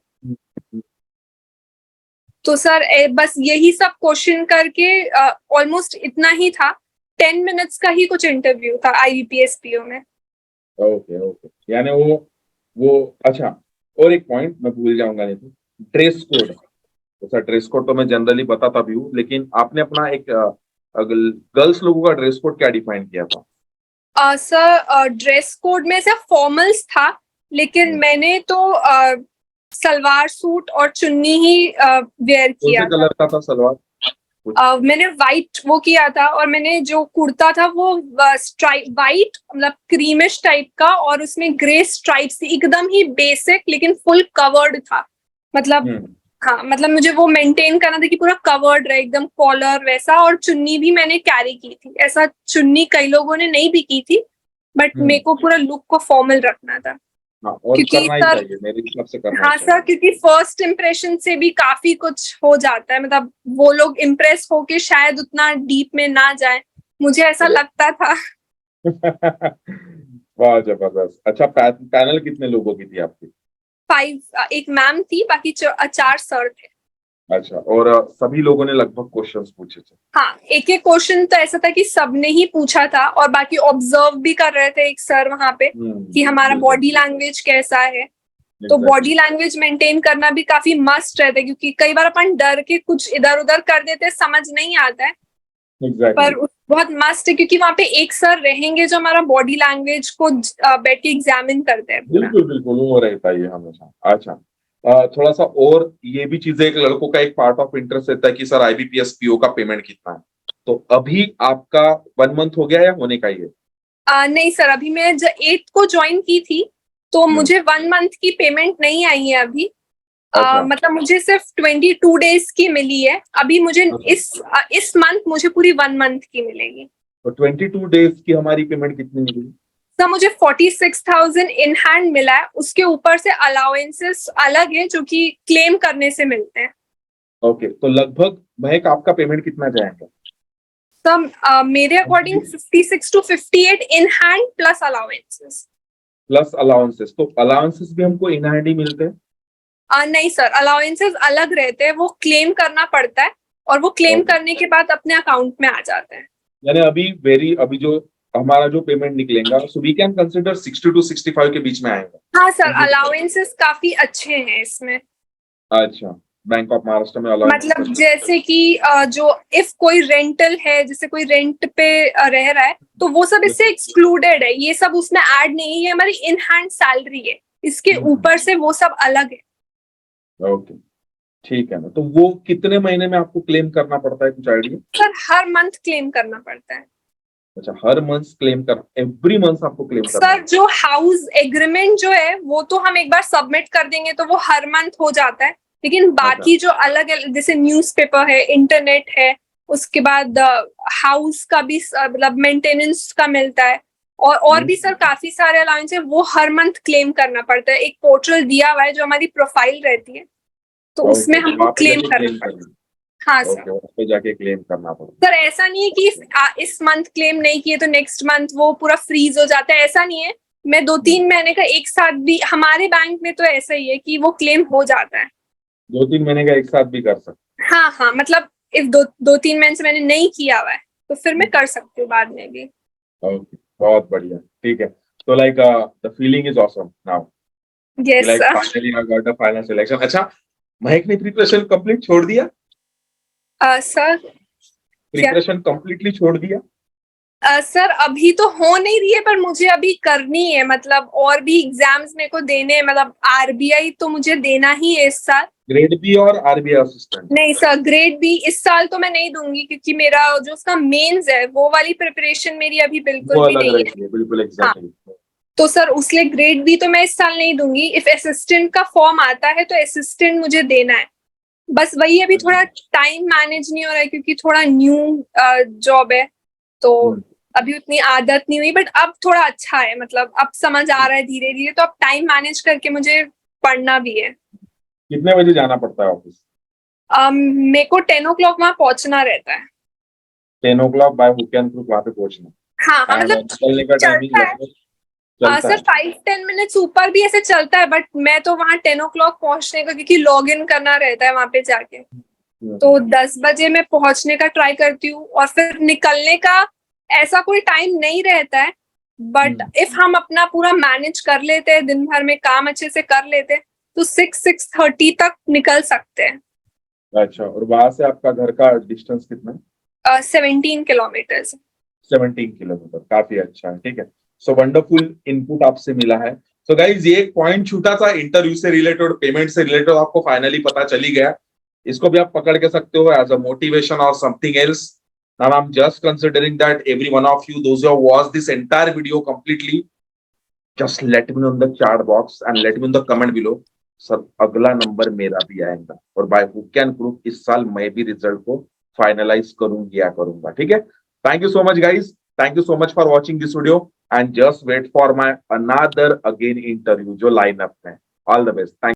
तो सर बस यही सब क्वेश्चन करके ऑलमोस्ट इतना ही था। 10 मिनट्स का ही कुछ इंटरव्यू था आईबीपीएस पीओ में। ओके ओके, यानी वो अच्छा। और एक पॉइंट मैं भूल जाऊंगा नहीं तो, ड्रेस कोड। तो सर ड्रेस कोड तो मैं जनरली बताता भी हूँ, लेकिन आपने अपना एक गर्ल्स लोगों का ड्रेस कोड क्या डिफाइन किया था? सर ड्रेस कोड में से फॉर्मल्स था, लेकिन मैंने तो सलवार सूट और चुन्नी ही वेयर कौन से किया था। कलर का था सलवार? मैंने वाइट वो किया था, और मैंने जो कुर्ता था वो स्ट्राइप वाइट, मतलब क्रीमिश टाइप का, और उसमें ग्रे स्ट्राइप्स थी, एकदम ही बेसिक लेकिन फुल कवर्ड था। मतलब हाँ, मतलब मुझे वो मेंटेन करना था कि पूरा कवर्ड रहे, एकदम कॉलर वैसा। और चुन्नी भी मैंने कैरी की थी, ऐसा चुन्नी कई लोगों ने नहीं भी की थी, बट मेरे को पूरा लुक को फॉर्मल रखना था। हाँ, और क्योंकि करना ही सर, चाहिए, मेरे हिसाब से करना हाँ ही चाहिए। सर, क्योंकि फर्स्ट इम्प्रेशन से भी काफी कुछ हो जाता है, मतलब वो लोग इम्प्रेस होके शायद उतना डीप में ना जाए, मुझे ऐसा लगता था। वाह जबरदस्त। अच्छा, पैनल कितने लोगों की थी आपकी? 5, एक मैम थी, बाकी 4 सर थे। अच्छा, और सभी लोगों ने लगभग क्वेश्चंस पूछे थे? हाँ, एक एक क्वेश्चन तो ऐसा था कि सबने ही पूछा था, और बाकी ऑब्जर्व भी कर रहे थे एक सर वहां पे कि हमारा बॉडी लैंग्वेज कैसा है। तो बॉडी लैंग्वेज मेंटेन करना भी काफी मस्ट रहता है, क्योंकि कई बार अपन डर के कुछ इधर उधर कर देते हैं, समझ नहीं आता है। पर बहुत मस्ट है, क्योंकि वहां पे एक सर रहेंगे जो हमारा बॉडी लैंग्वेज को बैठ के एग्जामिन करते हैं पूरा। बिल्कुल बिल्कुल, वो रहता है ये हमेशा। अच्छा, थोड़ा सा और ये भी चीजें, एक लड़कों का एक पार्ट ऑफ इंटरेस्ट रहता है कि सर आईबीपीएस पीओ का पेमेंट कितना है। तो अभी आपका 1 मंथ हो गया या होने का ही है? नहीं सर, अभी मैं 8 को ज्वाइन की थी, तो मुझे 1 मंथ की पेमेंट नहीं आई है अभी। मतलब मुझे सिर्फ 22 डेज की मिली है अभी। मुझे इस मंथ मुझे पूरी 1 मंथ की मिलेगी। तो 22 डेज की हमारी पेमेंट कितनी मिली? सर मुझे 46,000 इन हैंड मिला है, उसके ऊपर से अलाउंसेस अलग है जो कि क्लेम करने से मिलते हैं। ओके, तो लगभग महक आपका पेमेंट कितना जाएगा? सर मेरे according 56 to 58 in hand plus allowances. Plus allowances? तो अलाउंसेस भी हमको इन हैंड ही मिलते हैं? नहीं सर, अलाउंसेस अलग रहते हैं, वो क्लेम करना पड़ता है, और वो क्लेम करने के बाद अपने अकाउंट में आ जाते हैं। यानी अभी जो हमारा जो पेमेंट निकलेगा, so we can consider 60 to 65 के बीच में आएगा। हाँ सर, अलाउंसेस काफी अच्छे हैं इसमें। अच्छा, बैंक ऑफ महाराष्ट्र में अलाउंस मतलब जैसे कि जो इफ कोई रेंटल है, जैसे कोई रेंट पे रह रहा है, तो वो सब इससे एक्सक्लूडेड है, ये सब उसमें ऐड नहीं है, ये हमारी इन हैंड सैलरी है, इसके ऊपर से वो सब अलग है। ओके, ठीक है ना। तो वो कितने महीने में आपको क्लेम करना पड़ता है, कुछ आइडिया? सर हर मंथ क्लेम करना पड़ता है। अच्छा, हर मंथ क्लेम कर, एवरी मंथ आपको क्लेम करना सर जो हाउस एग्रीमेंट जो है वो तो हम एक बार सबमिट कर देंगे तो वो हर मंथ हो जाता है, लेकिन बाकी जो अलग अलग जैसे न्यूज़पेपर है, इंटरनेट है, उसके बाद हाउस का भी मतलब मेंटेनेंस का मिलता है, और भी सर काफी सारे अलाउंस है, वो हर मंथ क्लेम करना पड़ता है। एक पोर्टल दिया हुआ है जो हमारी प्रोफाइल रहती है, तो उसमें Okay, हमको वहाँ पे क्लेम जाके करना claim पड़ता है। करना। हाँ सर। ओके, वहाँ पे जाके क्लेम करना पड़ेगा। सर ऐसा नहीं है कि इस मंथ क्लेम नहीं किए तो नेक्स्ट मंथ वो पूरा फ्रीज हो जाता है, ऐसा नहीं है। मैं 2-3 महीने का एक साथ भी, हमारे बैंक में तो ऐसा ही है कि वो क्लेम हो जाता है। 2-3 महीने का एक साथ भी कर सकते हाँ हाँ, मतलब इफ 2-3 महीने से मैंने नहीं किया हुआ है तो फिर मैं कर सकती हूँ बाद में भी। हैं। ओके, बहुत बढ़िया, ठीक है। तो like the feeling is awesome now, yes like sir. Finally I got the final selection. अच्छा, महक ने प्रिपरेशन कंप्लीट छोड़ दिया? सर क्या? प्रिपरेशन कंप्लीटली छोड़ दिया? सर अभी तो हो नहीं रही है, पर मुझे अभी करनी है, मतलब और भी एग्जाम्स मेरे को देने हैं, मतलब आरबीआई तो मुझे देना ही है इस साल। ग्रेड बी और आरबीआई असिस्टेंट? नहीं सर, ग्रेड बी इस साल तो मैं नहीं दूंगी, क्योंकि मेरा जो उसका मेंस है वो वाली प्रिपरेशन मेरी अभी बिल्कुल वो भी अलग नहीं है। रहती है, बिल्कुल हाँ, एग्जैक्टली। तो सर उसलिए ग्रेड बी तो मैं इस साल नहीं दूंगी। इफ असिस्टेंट का फॉर्म आता है तो असिस्टेंट मुझे देना है। बस वही अभी थोड़ा टाइम मैनेज नहीं हो रहा है, क्योंकि थोड़ा न्यू जॉब है, तो अभी उतनी आदत नहीं हुई, बट अब थोड़ा अच्छा है, मतलब अब समझ आ रहा है धीरे धीरे, तो अब टाइम मैनेज करके मुझे पढ़ना भी है। कितने बजे जाना पड़ता है ऑफिस? मेरे को 10 o'clock वहां पहुंचना रहता है। 10 o'clock by hook and crook वहां पे पहुंचना हाँ हाँ, एंड मतलब निकलने का टाइमिंग चलता है। लगभग चलता सर है? 5-10 मिनट्स ऊपर भी ऐसे चलता है, बट मैं तो वहां 10 o'clock पहुंचने का, क्योंकि लॉग इन करना रहता है वहां पे जाके, तो 10 बजे मैं पहुंचने का ट्राई करती हूँ, और फिर निकलने का ऐसा कोई टाइम नहीं रहता है। बट इफ हम अपना पूरा मैनेज कर लेते हैं, दिन भर में काम अच्छे से कर लेते हैं, तो 6-6:30 तक निकल सकते हैं। अच्छा, और वहां से आपका घर का डिस्टेंस कितना है? 17 किलोमीटर्स। 17 किलोमीटर, काफी अच्छा है, ठीक है। सो वंडरफुल इनपुट आपसे मिला है। सो गाइज, ये एक पॉइंट छूटा था इंटरव्यू से रिलेटेड, पेमेंट से रिलेटेड, आपको फाइनली पता चली गया। इसको भी आप पकड़ के सकते हो एज अ मोटिवेशन और something else. Now I'm just considering that every one of you, those who have watched this entire video completely, just let me know in the chat box and let me know in the comment below. Sir, अगला नंबर मेरा भी आएगा और बाय हुक एंड क्रुक इस साल मैं भी रिजल्ट को फाइनलाइज करूंगा, ठीक है। Thank you so much guys, thank you so much for watching this video and just wait for my another again interview जो लाइन अप है। All the best, thank